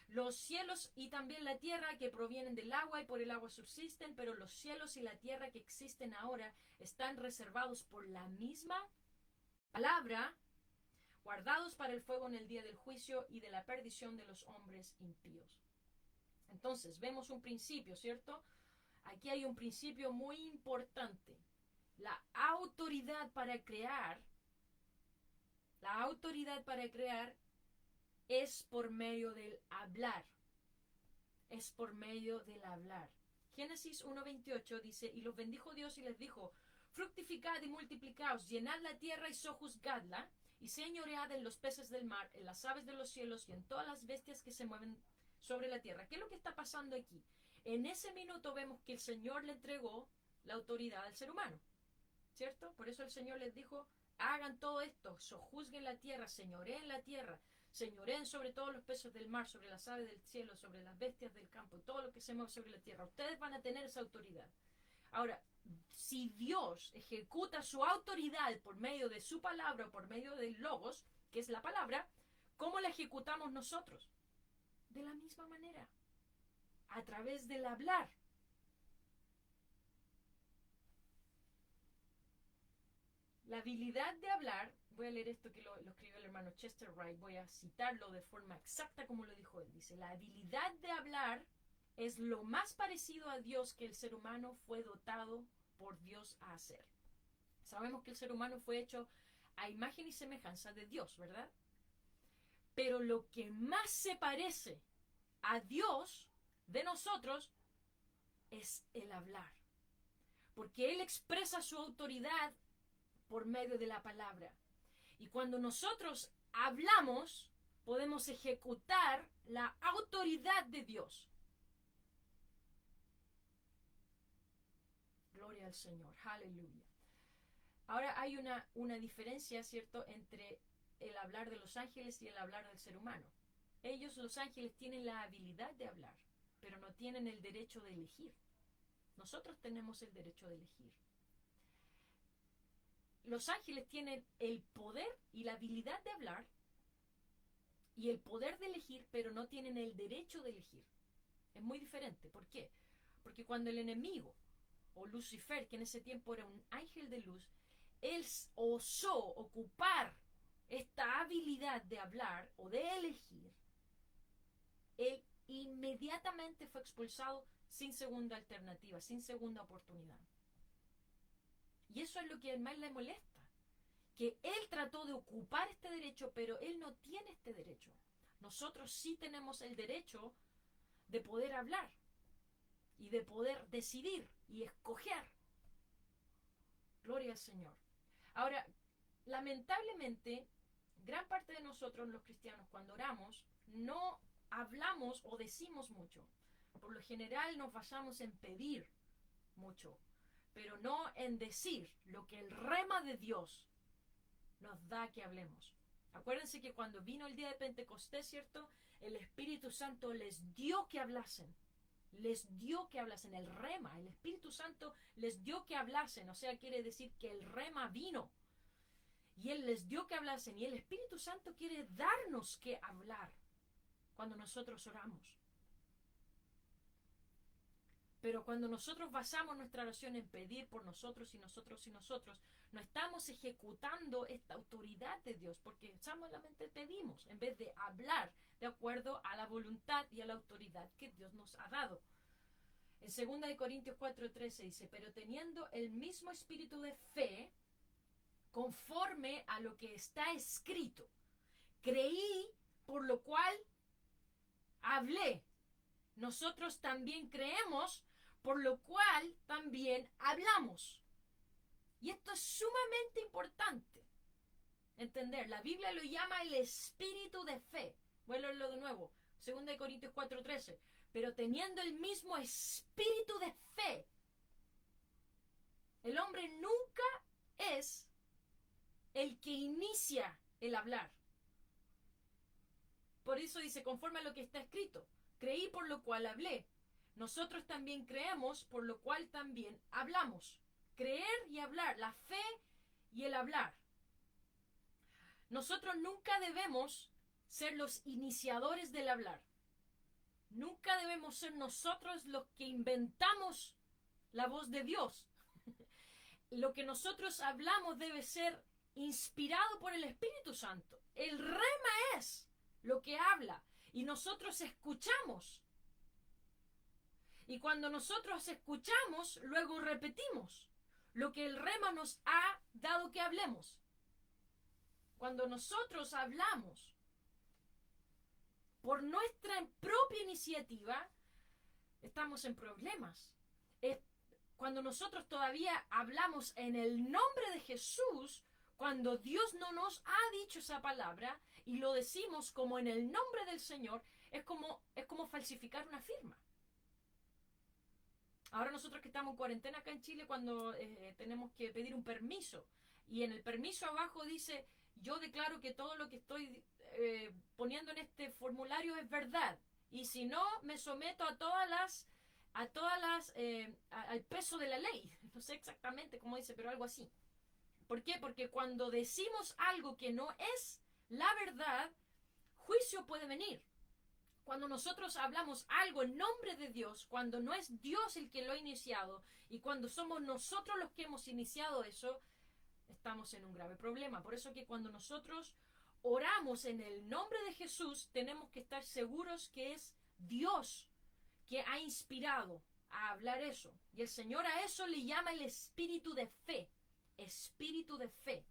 Los cielos y también la tierra que provienen del agua y por el agua subsisten, pero los cielos y la tierra que existen ahora están reservados por la misma palabra guardados para el fuego en el día del juicio y de la perdición de los hombres impíos. Entonces, vemos un principio, ¿cierto? Aquí hay un principio muy importante. La autoridad para crear es por medio del hablar. Es por medio del hablar. Génesis 1:28 dice, y los bendijo Dios y les dijo, fructificad y multiplicaos, llenad la tierra y sojuzgadla, y señoread en los peces del mar, en las aves de los cielos y en todas las bestias que se mueven sobre la tierra. ¿Qué es lo que está pasando aquí? En ese minuto vemos que el Señor le entregó la autoridad al ser humano, ¿cierto? Por eso el Señor les dijo, hagan todo esto, sojuzguen la tierra, señoreen la tierra, señoreen sobre todos los peces del mar, sobre las aves del cielo, sobre las bestias del campo, todo lo que se mueve sobre la tierra. Ustedes van a tener esa autoridad. Ahora, si Dios ejecuta su autoridad por medio de su palabra o por medio del logos, que es la palabra, ¿cómo la ejecutamos nosotros? De la misma manera, a través del hablar. La habilidad de hablar, voy a leer esto que lo escribió el hermano Chester Wright, voy a citarlo de forma exacta como lo dijo él. Dice, la habilidad de hablar es lo más parecido a Dios que el ser humano fue dotado por Dios a hacer. Sabemos que el ser humano fue hecho a imagen y semejanza de Dios, ¿verdad? Pero lo que más se parece a Dios de nosotros es el hablar. Porque Él expresa su autoridad por medio de la palabra. Y cuando nosotros hablamos, podemos ejecutar la autoridad de Dios. Gloria al Señor, aleluya. Ahora hay una diferencia, ¿cierto?, entre el hablar de los ángeles y el hablar del ser humano. Ellos, los ángeles, tienen la habilidad de hablar, pero no tienen el derecho de elegir. Nosotros tenemos el derecho de elegir. Los ángeles tienen el poder y la habilidad de hablar y el poder de elegir, pero no tienen el derecho de elegir. Es muy diferente. ¿Por qué? Porque cuando el enemigo, o Lucifer, que en ese tiempo era un ángel de luz, él osó ocupar esta habilidad de hablar o de elegir, él inmediatamente fue expulsado sin segunda alternativa, sin segunda oportunidad. Y eso es lo que más le molesta, que él trató de ocupar este derecho, pero él no tiene este derecho. Nosotros sí tenemos el derecho de poder hablar y de poder decidir y escoger. Gloria al Señor. Ahora, lamentablemente, gran parte de nosotros los cristianos cuando oramos no hablamos o decimos mucho. Por lo general nos basamos en pedir mucho, pero no en decir lo que el rema de Dios nos da que hablemos. Acuérdense que cuando vino el día de Pentecostés, ¿cierto? El Espíritu Santo les dio que hablasen. Les dio que hablasen. El rema, el Espíritu Santo les dio que hablasen. O sea, quiere decir que el rema vino. Y Él les dio que hablasen. Y el Espíritu Santo quiere darnos que hablar cuando nosotros oramos. Pero cuando nosotros basamos nuestra oración en pedir por nosotros y nosotros y nosotros, no estamos ejecutando esta autoridad de Dios, porque solamente pedimos en vez de hablar de acuerdo a la voluntad y a la autoridad que Dios nos ha dado. En 2 Corintios 4:13 dice, pero teniendo el mismo espíritu de fe, conforme a lo que está escrito, creí, por lo cual hablé. Nosotros también creemos, por lo cual también hablamos. Y esto es sumamente importante entender. La Biblia lo llama el espíritu de fe. Voy a leerlo de nuevo. 2 Corintios 4:13. Pero teniendo el mismo espíritu de fe, el hombre nunca es el que inicia el hablar. Por eso dice, conforme a lo que está escrito. Creí, por lo cual hablé. Nosotros también creemos, por lo cual también hablamos. Creer y hablar, la fe y el hablar. Nosotros nunca debemos ser los iniciadores del hablar. Nunca debemos ser nosotros los que inventamos la voz de Dios. Lo que nosotros hablamos debe ser inspirado por el Espíritu Santo. El rema es lo que habla y nosotros escuchamos. Y cuando nosotros escuchamos, luego repetimos lo que el rema nos ha dado que hablemos. Cuando nosotros hablamos por nuestra propia iniciativa, estamos en problemas. Cuando nosotros todavía hablamos en el nombre de Jesús, cuando Dios no nos ha dicho esa palabra y lo decimos como en el nombre del Señor, es como falsificar una firma. Ahora nosotros que estamos en cuarentena acá en Chile, cuando tenemos que pedir un permiso, y en el permiso abajo dice, yo declaro que todo lo que estoy poniendo en este formulario es verdad, y si no, me someto a todas las al peso de la ley. No sé exactamente cómo dice, pero algo así. ¿Por qué? Porque cuando decimos algo que no es la verdad, juicio puede venir. Cuando nosotros hablamos algo en nombre de Dios, cuando no es Dios el que lo ha iniciado y cuando somos nosotros los que hemos iniciado eso, estamos en un grave problema. Por eso que cuando nosotros oramos en el nombre de Jesús, tenemos que estar seguros que es Dios que ha inspirado a hablar eso. Y el Señor a eso le llama el espíritu de fe. Espíritu de fe.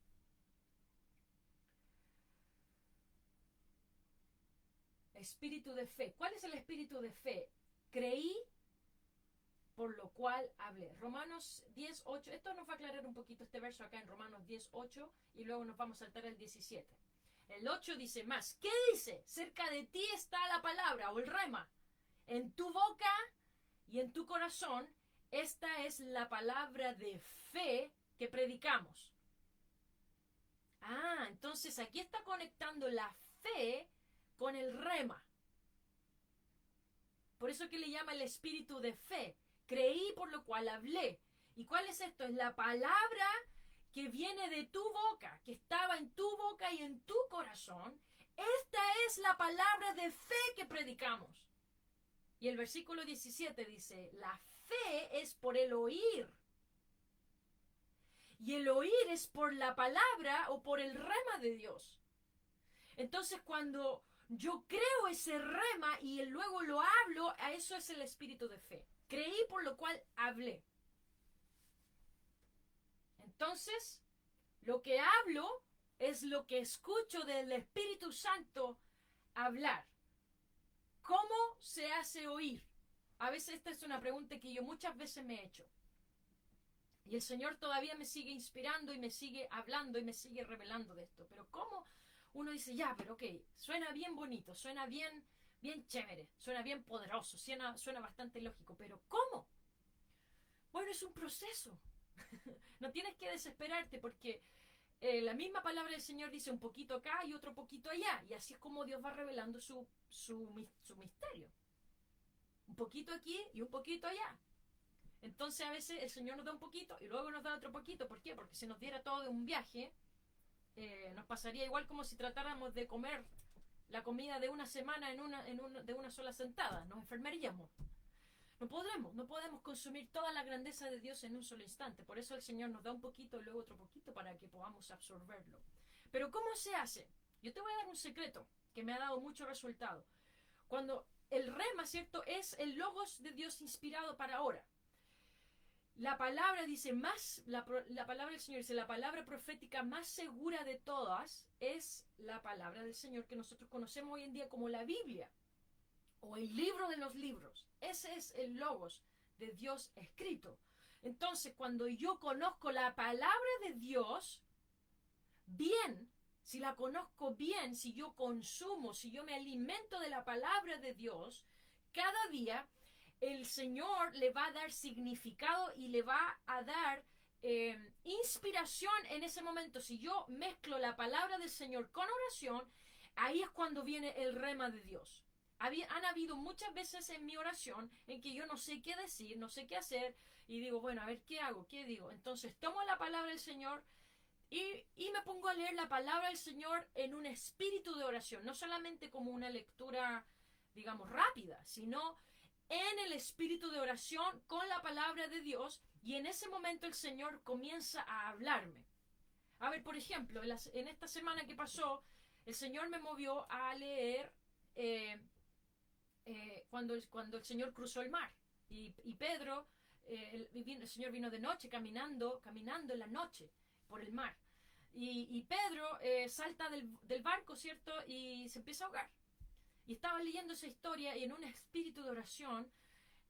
Espíritu de fe. ¿Cuál es el espíritu de fe? Creí, por lo cual hablé. Romanos 10:8. Esto nos va a aclarar un poquito este verso acá en Romanos 10:8 y luego nos vamos a saltar al 17. El 8 dice más. ¿Qué dice? Cerca de ti está la palabra o el rema. En tu boca y en tu corazón, esta es la palabra de fe que predicamos. Entonces aquí está conectando la fe con el rema. Por eso que le llama el espíritu de fe. Creí, por lo cual hablé. ¿Y cuál es esto? Es la palabra que viene de tu boca, que estaba en tu boca y en tu corazón. Esta es la palabra de fe que predicamos. Y el versículo 17 dice, la fe es por el oír. Y el oír es por la palabra o por el rema de Dios. Entonces cuando yo creo ese rema y luego lo hablo, a eso es el espíritu de fe. Creí, por lo cual hablé. Entonces, lo que hablo es lo que escucho del Espíritu Santo hablar. ¿Cómo se hace oír? A veces esta es una pregunta que yo muchas veces me he hecho. Y el Señor todavía me sigue inspirando y me sigue hablando y me sigue revelando de esto. Pero ¿cómo? Uno dice, ya, pero ok, suena bien bonito, suena bien chévere, suena bien poderoso, suena bastante lógico, pero ¿cómo? Bueno, es un proceso. No tienes que desesperarte porque la misma palabra del Señor dice un poquito acá y otro poquito allá, y así es como Dios va revelando su misterio. Un poquito aquí y un poquito allá. Entonces a veces el Señor nos da un poquito y luego nos da otro poquito. ¿Por qué? Porque si nos diera todo de un viaje, nos pasaría igual como si tratáramos de comer la comida de una semana de una sola sentada. Nos enfermaríamos. No podemos consumir toda la grandeza de Dios en un solo instante. Por eso el Señor nos da un poquito y luego otro poquito para que podamos absorberlo. Pero ¿cómo se hace? Yo te voy a dar un secreto que me ha dado mucho resultado. Cuando el rema, ¿cierto?, es el logos de Dios inspirado para ahora. La palabra dice más, la palabra del Señor dice, la palabra profética más segura de todas es la palabra del Señor que nosotros conocemos hoy en día como la Biblia o el libro de los libros. Ese es el logos de Dios escrito. Entonces, cuando yo conozco la palabra de Dios bien, si la conozco bien, si yo consumo, si yo me alimento de la palabra de Dios, cada día el Señor le va a dar significado y le va a dar inspiración en ese momento. Si yo mezclo la palabra del Señor con oración, ahí es cuando viene el rema de Dios. Han habido muchas veces en mi oración en que yo no sé qué decir, no sé qué hacer, y digo, bueno, a ver, ¿qué hago? ¿Qué digo? Entonces tomo la palabra del Señor y me pongo a leer la palabra del Señor en un espíritu de oración, no solamente como una lectura, digamos, rápida, sino en el espíritu de oración con la palabra de Dios, y en ese momento el Señor comienza a hablarme. A ver, por ejemplo, en esta semana que pasó, el Señor me movió a leer cuando el Señor cruzó el mar. Y Pedro, el Señor vino de noche caminando en la noche por el mar. Y Pedro salta del barco, ¿cierto? Y se empieza a ahogar. Y estaba leyendo esa historia y en un espíritu de oración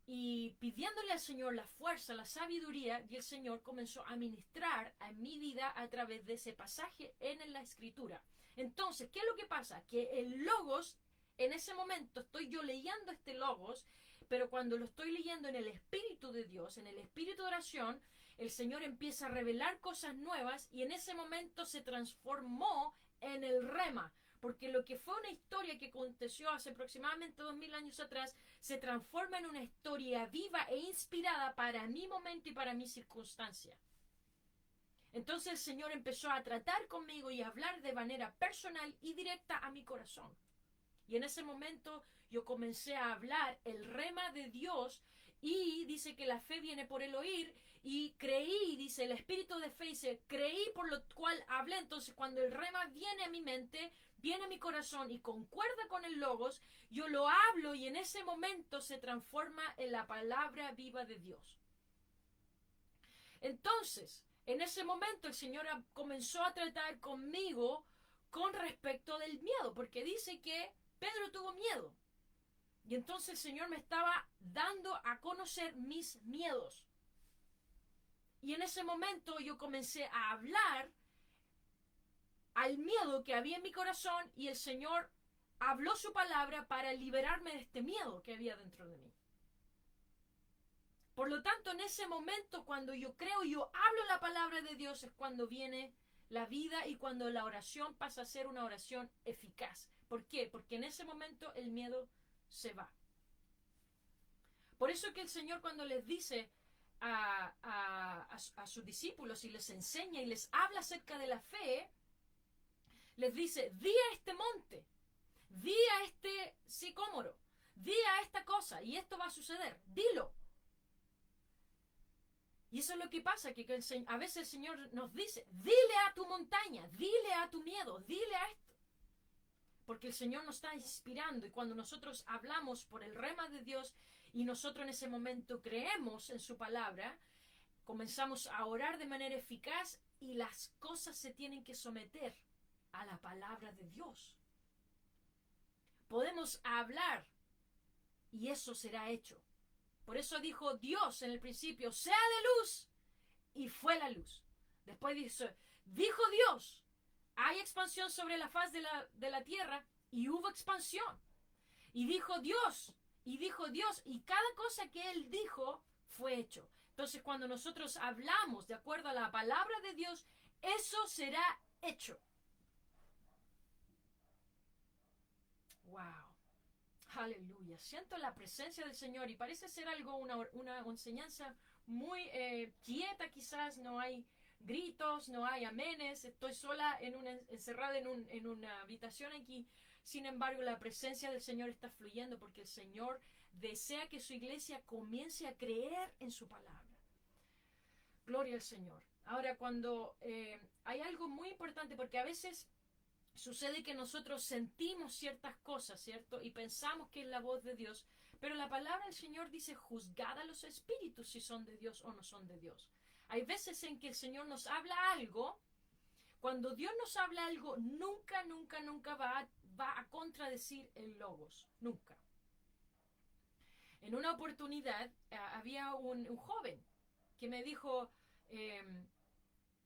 y pidiéndole al Señor la fuerza, la sabiduría, y el Señor comenzó a ministrar a mi vida a través de ese pasaje en la Escritura. Entonces, ¿qué es lo que pasa? Que el Logos, en ese momento estoy yo leyendo este Logos, pero cuando lo estoy leyendo en el Espíritu de Dios, en el Espíritu de oración, el Señor empieza a revelar cosas nuevas y en ese momento se transformó en el Rema. Porque lo que fue una historia que aconteció hace aproximadamente 2000 años atrás se transforma en una historia viva e inspirada para mi momento y para mi circunstancia. Entonces el Señor empezó a tratar conmigo y a hablar de manera personal y directa a mi corazón. Y en ese momento yo comencé a hablar el rema de Dios y dice que la fe viene por el oír y creí, dice el espíritu de fe, dice, creí por lo cual hablé. Entonces cuando el rema viene a mi mente, viene a mi corazón y concuerda con el logos, yo lo hablo y en ese momento se transforma en la palabra viva de Dios. Entonces, en ese momento el Señor comenzó a tratar conmigo con respecto del miedo, porque dice que Pedro tuvo miedo. Y entonces el Señor me estaba dando a conocer mis miedos. Y en ese momento yo comencé a hablar al miedo que había en mi corazón y el Señor habló su palabra para liberarme de este miedo que había dentro de mí. Por lo tanto, en ese momento, cuando yo creo, yo hablo la palabra de Dios, es cuando viene la vida y cuando la oración pasa a ser una oración eficaz. ¿Por qué? Porque en ese momento el miedo se va. Por eso que el Señor cuando les dice a sus discípulos y les enseña y les habla acerca de la fe, les dice, di a este monte, di a este sicómoro, di a esta cosa y esto va a suceder, dilo. Y eso es lo que pasa, que a veces el Señor nos dice, dile a tu montaña, dile a tu miedo, dile a esto. Porque el Señor nos está inspirando y cuando nosotros hablamos por el rema de Dios y nosotros en ese momento creemos en su palabra, comenzamos a orar de manera eficaz y las cosas se tienen que someter a la palabra de Dios. Podemos hablar y eso será hecho. Por eso dijo Dios en el principio, sea de luz, y fue la luz. Después dijo Dios, hay expansión sobre la faz de la tierra, y hubo expansión. Y dijo Dios, y cada cosa que Él dijo fue hecho. Entonces, cuando nosotros hablamos de acuerdo a la palabra de Dios, eso será hecho. ¡Wow! Aleluya. Siento la presencia del Señor y parece ser algo, una enseñanza muy quieta quizás, no hay gritos, no hay amenes, estoy sola encerrada en una habitación aquí. Sin embargo, la presencia del Señor está fluyendo porque el Señor desea que su iglesia comience a creer en su palabra. Gloria al Señor. Ahora, cuando hay algo muy importante, porque a veces sucede que nosotros sentimos ciertas cosas, ¿cierto? Y pensamos que es la voz de Dios, pero la palabra del Señor dice, juzgad a los espíritus si son de Dios o no son de Dios. Hay veces en que el Señor nos habla algo, cuando Dios nos habla algo, nunca va a contradecir el logos, nunca. En una oportunidad había un joven que me dijo,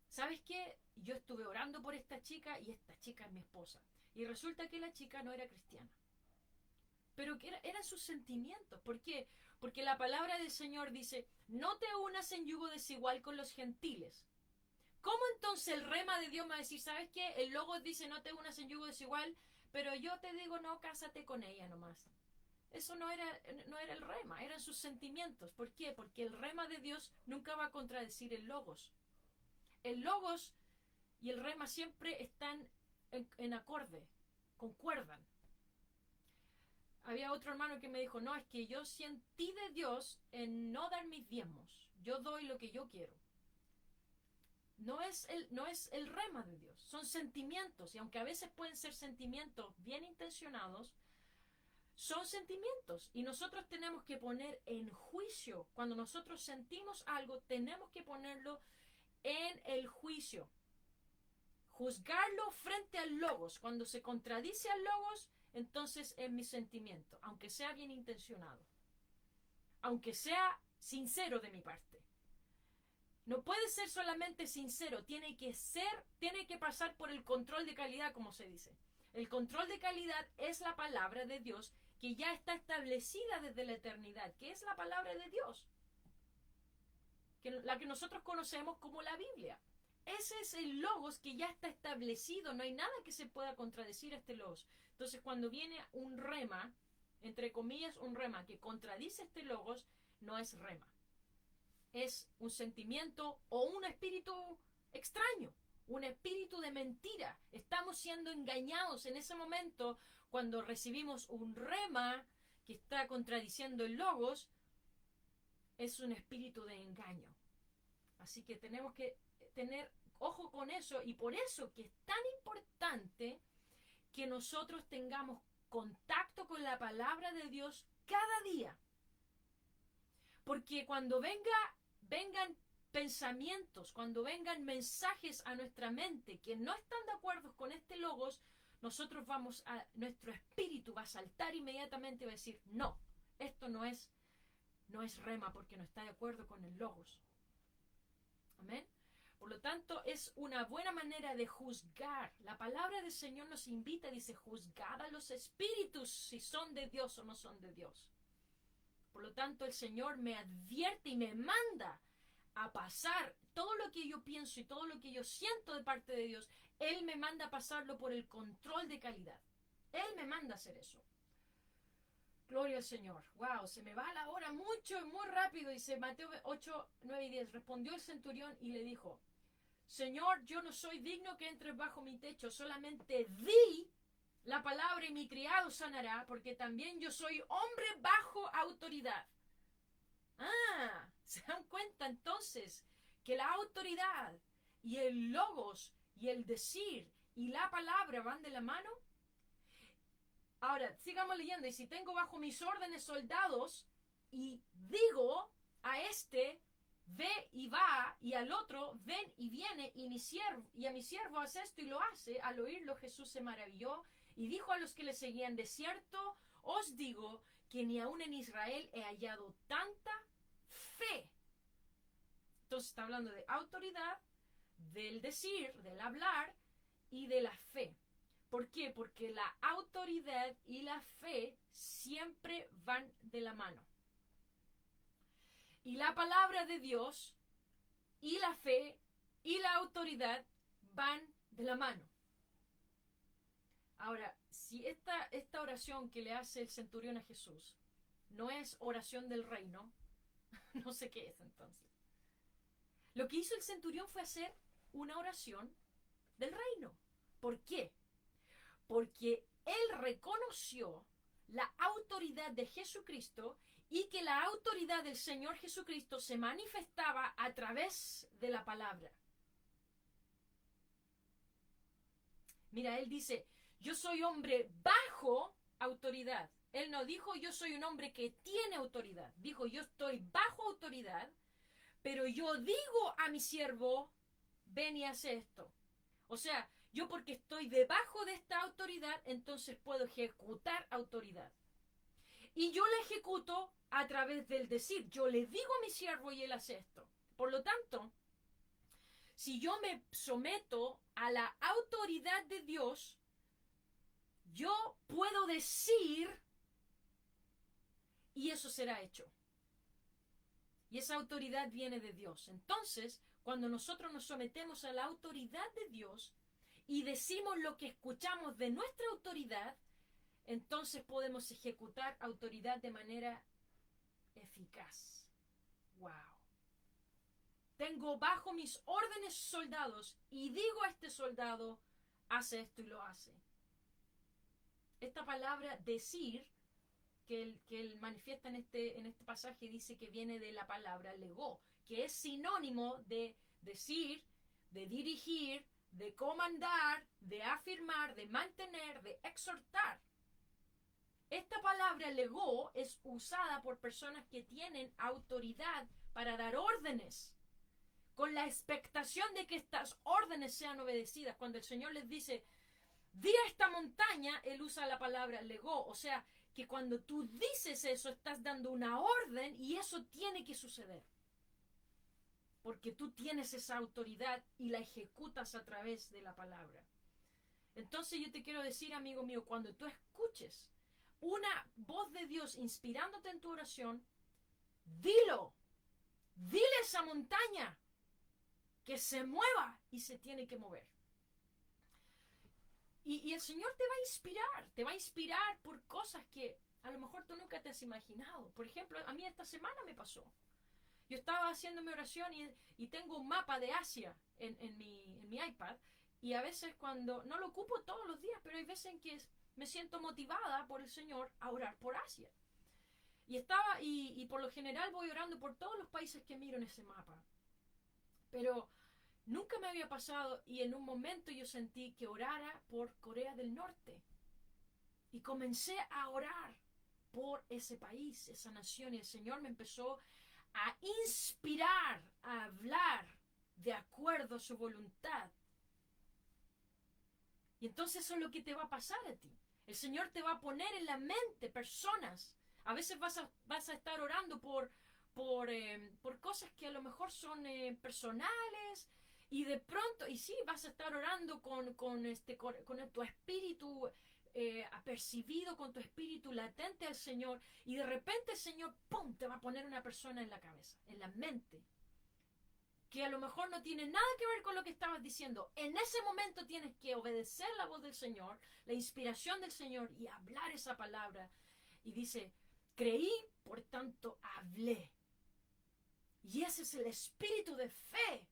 ¿sabes qué? Yo estuve orando por esta chica y esta chica es mi esposa. Y resulta que la chica no era cristiana. Pero que eran sus sentimientos. ¿Por qué? Porque la palabra del Señor dice, no te unas en yugo desigual con los gentiles. ¿Cómo entonces el rema de Dios me va a decir, ¿sabes qué? El Logos dice, no te unas en yugo desigual, pero yo te digo, no, cásate con ella nomás. Eso no era el rema, eran sus sentimientos. ¿Por qué? Porque el rema de Dios nunca va a contradecir el Logos. El Logos y el rema siempre están en acorde, concuerdan. Había otro hermano que me dijo, no, es que yo sentí de Dios en no dar mis diezmos. Yo doy lo que yo quiero. no es el rema de Dios, son sentimientos, y aunque a veces pueden ser sentimientos bien intencionados, son sentimientos, y nosotros tenemos que poner en juicio. Cuando nosotros sentimos algo, tenemos que ponerlo en el juicio, juzgarlo frente al logos. Cuando se contradice al logos, entonces es mi sentimiento, aunque sea bien intencionado, aunque sea sincero de mi parte. No puede ser solamente sincero, tiene que pasar por el control de calidad, como se dice. El control de calidad es la palabra de Dios, que ya está establecida desde la eternidad, que es la palabra de Dios, la que nosotros conocemos como la Biblia. Ese es el logos que ya está establecido, no hay nada que se pueda contradecir a este logos. Entonces, cuando viene un rema, entre comillas un rema, que contradice este logos, no es rema. Es un sentimiento o un espíritu extraño, un espíritu de mentira. Estamos siendo engañados en ese momento cuando recibimos un rema que está contradiciendo el logos. Es un espíritu de engaño. Así que tenemos que tener ojo con eso, y por eso que es tan importante que nosotros tengamos contacto con la palabra de Dios cada día. Porque cuando vengan pensamientos, cuando vengan mensajes a nuestra mente que no están de acuerdo con este logos, nuestro espíritu va a saltar inmediatamente y va a decir, no, esto no es rema porque no está de acuerdo con el logos. Amén. Por lo tanto, es una buena manera de juzgar. La palabra del Señor nos invita, dice, juzgad a los espíritus si son de Dios o no son de Dios. Por lo tanto, el Señor me advierte y me manda a pasar todo lo que yo pienso y todo lo que yo siento de parte de Dios. Él me manda a pasarlo por el control de calidad. Él me manda a hacer eso. Gloria al Señor. Wow, se me va la hora mucho y muy rápido. Dice Mateo 8, 9 y 10. Respondió el centurión y le dijo, Señor, yo no soy digno que entres bajo mi techo, solamente di la palabra y mi criado sanará, porque también yo soy hombre bajo autoridad. ¿Se dan cuenta entonces que la autoridad y el logos y el decir y la palabra van de la mano? Ahora, sigamos leyendo. Y si tengo bajo mis órdenes soldados y digo a este, ve y va, y al otro, ven y viene, y a mi siervo hace esto y lo hace, al oírlo Jesús se maravilló y dijo a los que le seguían, de cierto os digo que ni aún en Israel he hallado tanta fe. Entonces está hablando de autoridad, del decir, del hablar y de la fe. ¿Por qué? Porque la autoridad y la fe siempre van de la mano. Y la palabra de Dios y la fe y la autoridad van de la mano. Ahora, si esta oración que le hace el centurión a Jesús no es oración del reino, no sé qué es entonces. Lo que hizo el centurión fue hacer una oración del reino. ¿Por qué? Porque él reconoció la autoridad de Jesucristo y que la autoridad del Señor Jesucristo se manifestaba a través de la palabra. Mira, él dice, yo soy hombre bajo autoridad. Él no dijo, yo soy un hombre que tiene autoridad. Dijo, yo estoy bajo autoridad, pero yo digo a mi siervo, ven y haz esto. O sea, yo porque estoy debajo de esta autoridad, entonces puedo ejecutar autoridad. Y yo la ejecuto a través del decir. Yo le digo a mi siervo y él hace esto. Por lo tanto, si yo me someto a la autoridad de Dios, yo puedo decir y eso será hecho. Y esa autoridad viene de Dios. Entonces, cuando nosotros nos sometemos a la autoridad de Dios y decimos lo que escuchamos de nuestra autoridad, entonces podemos ejecutar autoridad de manera eficaz. ¡Wow! Tengo bajo mis órdenes soldados y digo a este soldado, hace esto y lo hace. Esta palabra decir, que él manifiesta en este pasaje, dice que viene de la palabra legó, que es sinónimo de decir, de dirigir, de comandar, de afirmar, de mantener, de exhortar. Esta palabra legó es usada por personas que tienen autoridad para dar órdenes, con la expectación de que estas órdenes sean obedecidas. Cuando el Señor les dice, di a esta montaña, Él usa la palabra legó. O sea, que cuando tú dices eso, estás dando una orden y eso tiene que suceder. Porque tú tienes esa autoridad y la ejecutas a través de la palabra. Entonces yo te quiero decir, amigo mío, cuando tú escuches una voz de Dios inspirándote en tu oración, dilo. Dile a esa montaña que se mueva y se tiene que mover. Y el Señor te va a inspirar por cosas que a lo mejor tú nunca te has imaginado. Por ejemplo, a mí esta semana me pasó. Yo estaba haciendo mi oración y tengo un mapa de Asia en mi iPad, y a veces cuando, no lo ocupo todos los días, pero hay veces en que me siento motivada por el Señor a orar por Asia. Y por lo general voy orando por todos los países que miro en ese mapa. Pero nunca me había pasado, y en un momento yo sentí que orara por Corea del Norte. Y comencé a orar por ese país, esa nación, y el Señor me empezó a inspirar, a hablar de acuerdo a su voluntad. Y entonces eso es lo que te va a pasar a ti. El Señor te va a poner en la mente personas. A veces vas a estar orando por cosas que a lo mejor son personales, y de pronto, y sí, vas a estar orando con tu espíritu apercibido, con tu espíritu latente al Señor, y de repente el Señor, ¡pum!, te va a poner una persona en la cabeza, en la mente, que a lo mejor no tiene nada que ver con lo que estabas diciendo. En ese momento tienes que obedecer la voz del Señor, la inspiración del Señor, y hablar esa palabra. Y dice, creí, por tanto hablé. Y ese es el espíritu de fe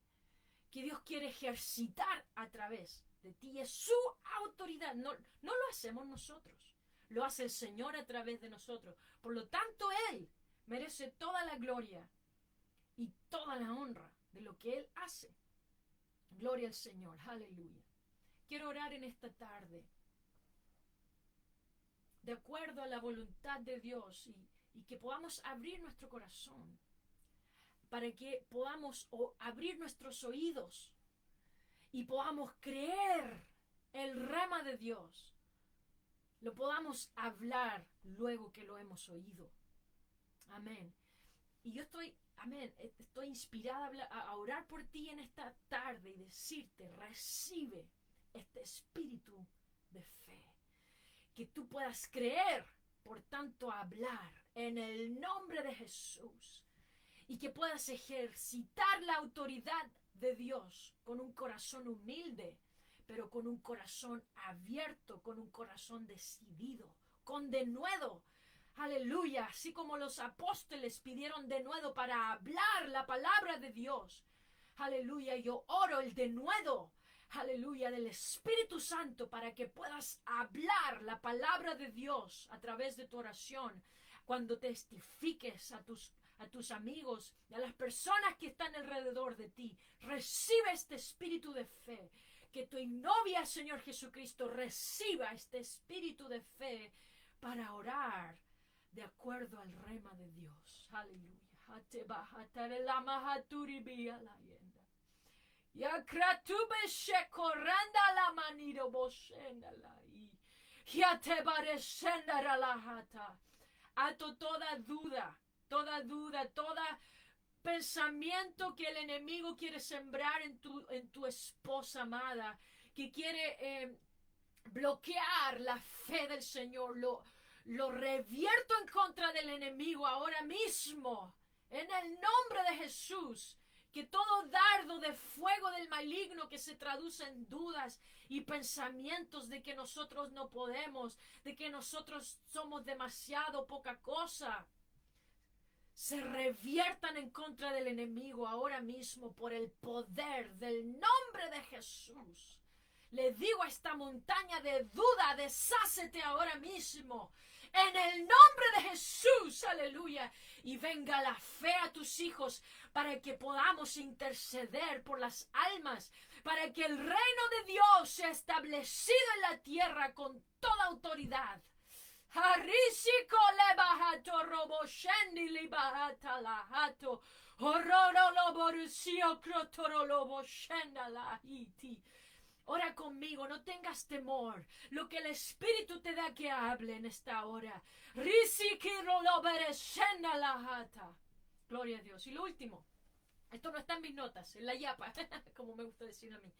que Dios quiere ejercitar a través de ti. Es su autoridad. No lo hacemos nosotros. Lo hace el Señor a través de nosotros. Por lo tanto, Él merece toda la gloria y toda la honra de lo que Él hace. Gloria al Señor. Aleluya. Quiero orar en esta tarde de acuerdo a la voluntad de Dios, y que podamos abrir nuestro corazón, para que podamos abrir nuestros oídos y podamos creer el rema de Dios. Lo podamos hablar luego que lo hemos oído. Amén. Y yo estoy inspirada a orar por ti en esta tarde y decirte, recibe este espíritu de fe. Que tú puedas creer, por tanto hablar en el nombre de Jesús. Y que puedas ejercitar la autoridad de Dios con un corazón humilde, pero con un corazón abierto, con un corazón decidido, con denuedo. Aleluya, así como los apóstoles pidieron denuedo para hablar la palabra de Dios. Aleluya, yo oro el denuedo, aleluya, del Espíritu Santo, para que puedas hablar la palabra de Dios a través de tu oración, cuando testifiques a tus amigos y a las personas que están alrededor de ti. Recibe este espíritu de fe. Que tu novia, Señor Jesucristo, reciba este espíritu de fe para orar de acuerdo al rema de Dios. Aleluya. Ato toda duda, todo pensamiento que el enemigo quiere sembrar en tu esposa amada, que quiere bloquear la fe del Señor. Lo revierto en contra del enemigo ahora mismo, en el nombre de Jesús. Que todo dardo de fuego del maligno que se traduce en dudas y pensamientos de que nosotros no podemos, de que nosotros somos demasiado poca cosa, se reviertan en contra del enemigo ahora mismo por el poder del nombre de Jesús. Le digo a esta montaña de duda, deshácete ahora mismo. En el nombre de Jesús, aleluya. Y venga la fe a tus hijos para que podamos interceder por las almas, para que el reino de Dios sea establecido en la tierra con toda autoridad. Harisiko le bajato robo shendi li bahata la hato. Horroro lo borusio crotoro lo boshenda la hiti. Ora conmigo, no tengas temor. Lo que el Espíritu te da que hable en esta hora. Risikiro lo bereshenda la hata. Gloria a Dios. Y lo último, esto no está en mis notas, en la yapa, como me gusta decirlo a mí.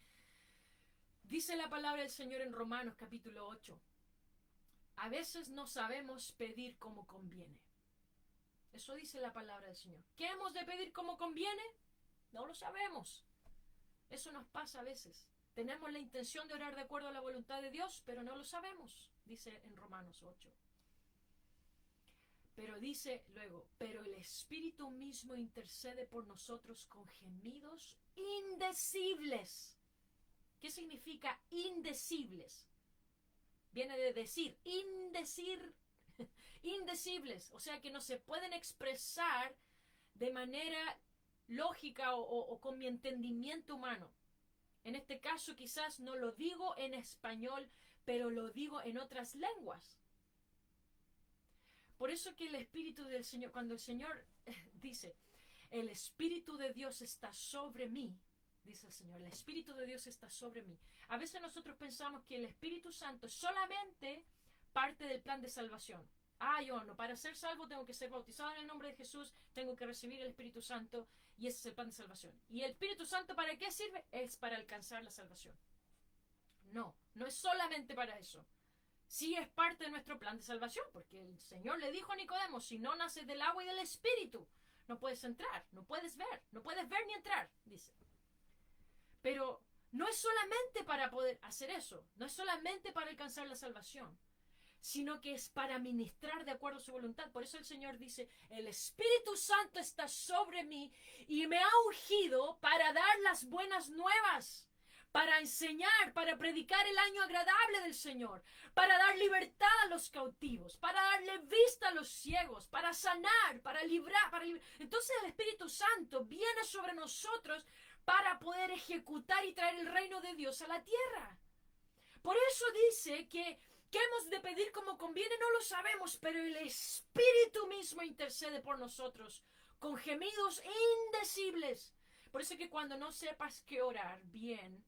Dice la palabra del Señor en Romanos capítulo 8. A veces no sabemos pedir como conviene. Eso dice la palabra del Señor. ¿Qué hemos de pedir como conviene? No lo sabemos. Eso nos pasa a veces. Tenemos la intención de orar de acuerdo a la voluntad de Dios, pero no lo sabemos, dice en Romanos 8. Pero dice luego, pero el Espíritu mismo intercede por nosotros con gemidos indecibles. ¿Qué significa indecibles? Viene de decir, indecibles, o sea que no se pueden expresar de manera lógica o con mi entendimiento humano. En este caso quizás no lo digo en español, pero lo digo en otras lenguas. Por eso que el Espíritu del Señor, cuando el Señor dice, el Espíritu de Dios está sobre mí, dice el Señor, el Espíritu de Dios está sobre mí. A veces nosotros pensamos que el Espíritu Santo es solamente parte del plan de salvación. Yo no, para ser salvo tengo que ser bautizado en el nombre de Jesús, tengo que recibir el Espíritu Santo y ese es el plan de salvación. ¿Y el Espíritu Santo para qué sirve? Es para alcanzar la salvación. No, no es solamente para eso. Sí es parte de nuestro plan de salvación, porque el Señor le dijo a Nicodemo, si no naces del agua y del Espíritu, no puedes entrar, no puedes ver ni entrar, dice. Pero no es solamente para poder hacer eso, no es solamente para alcanzar la salvación, sino que es para ministrar de acuerdo a su voluntad. Por eso el Señor dice, el Espíritu Santo está sobre mí y me ha ungido para dar las buenas nuevas, para enseñar, para predicar el año agradable del Señor, para dar libertad a los cautivos, para darle vista a los ciegos, para sanar, para librar. Entonces el Espíritu Santo viene sobre nosotros para poder ejecutar y traer el reino de Dios a la tierra. Por eso dice que ¿qué hemos de pedir como conviene? No lo sabemos, pero el Espíritu mismo intercede por nosotros con gemidos indecibles. Por eso que cuando no sepas qué orar bien,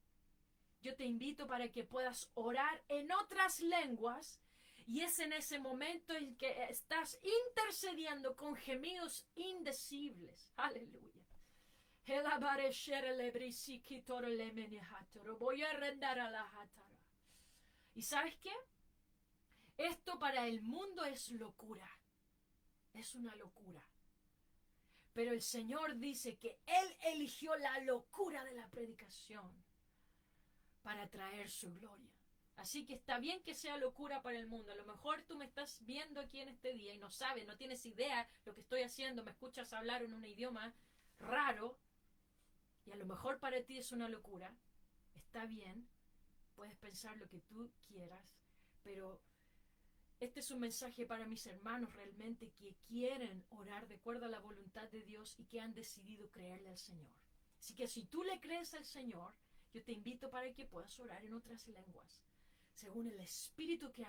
yo te invito para que puedas orar en otras lenguas y es en ese momento en que estás intercediendo con gemidos indecibles. Aleluya. Voy a arrendar a la hatara. ¿Y sabes qué? Esto para el mundo es locura. Es una locura. Pero el Señor dice que Él eligió la locura de la predicación para traer su gloria. Así que está bien que sea locura para el mundo. A lo mejor tú me estás viendo aquí en este día y no sabes, no tienes idea lo que estoy haciendo, me escuchas hablar en un idioma raro y a lo mejor para ti es una locura. Está bien, puedes pensar lo que tú quieras, pero este es un mensaje para mis hermanos realmente que quieren orar de acuerdo a la voluntad de Dios y que han decidido creerle al Señor. Así que si tú le crees al Señor, yo te invito para que puedas orar en otras lenguas, según el Espíritu que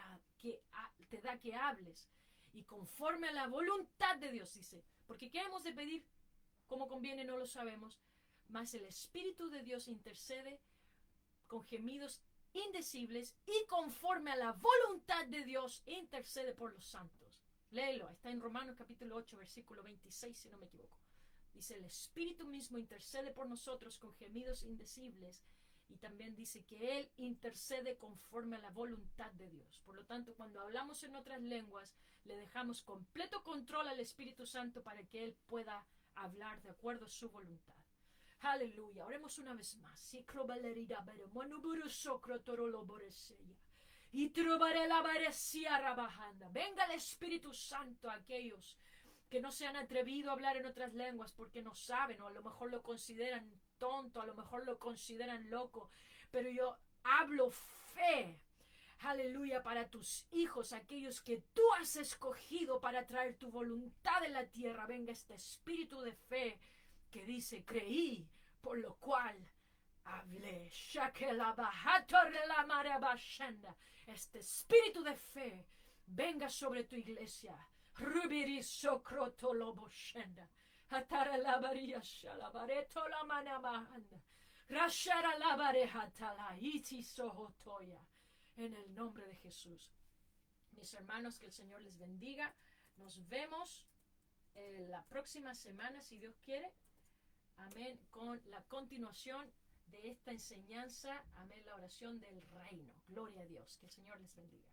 te da que hables y conforme a la voluntad de Dios, dice. Porque ¿qué hemos de pedir? Como conviene no lo sabemos, mas el Espíritu de Dios intercede con gemidos indecibles y conforme a la voluntad de Dios intercede por los santos. Léelo, está en Romanos capítulo 8, versículo 26, si no me equivoco. Dice, el Espíritu mismo intercede por nosotros con gemidos indecibles y también dice que Él intercede conforme a la voluntad de Dios. Por lo tanto, cuando hablamos en otras lenguas, le dejamos completo control al Espíritu Santo para que Él pueda hablar de acuerdo a su voluntad. Aleluya, oremos una vez más. Y trobaré la varecía rabajanda. Venga el Espíritu Santo a aquellos que no se han atrevido a hablar en otras lenguas porque no saben o a lo mejor lo consideran tonto, a lo mejor lo consideran loco. Pero yo Hablo fe. Aleluya, para tus hijos, aquellos que tú has escogido para traer tu voluntad en la tierra. Venga este espíritu de fe que dice, creí, por lo cual hablé. Este espíritu de fe venga sobre tu iglesia. Rubiri socroto lobo shenda. Atara la varia shalabareto la manamahanda. Rashara la varejatala iti sohotoya. En el nombre de Jesús. Mis hermanos, que el Señor les bendiga. Nos vemos la próxima semana, si Dios quiere. Amén. Con la continuación de esta enseñanza. Amén. La oración del reino. Gloria a Dios. Que el Señor les bendiga.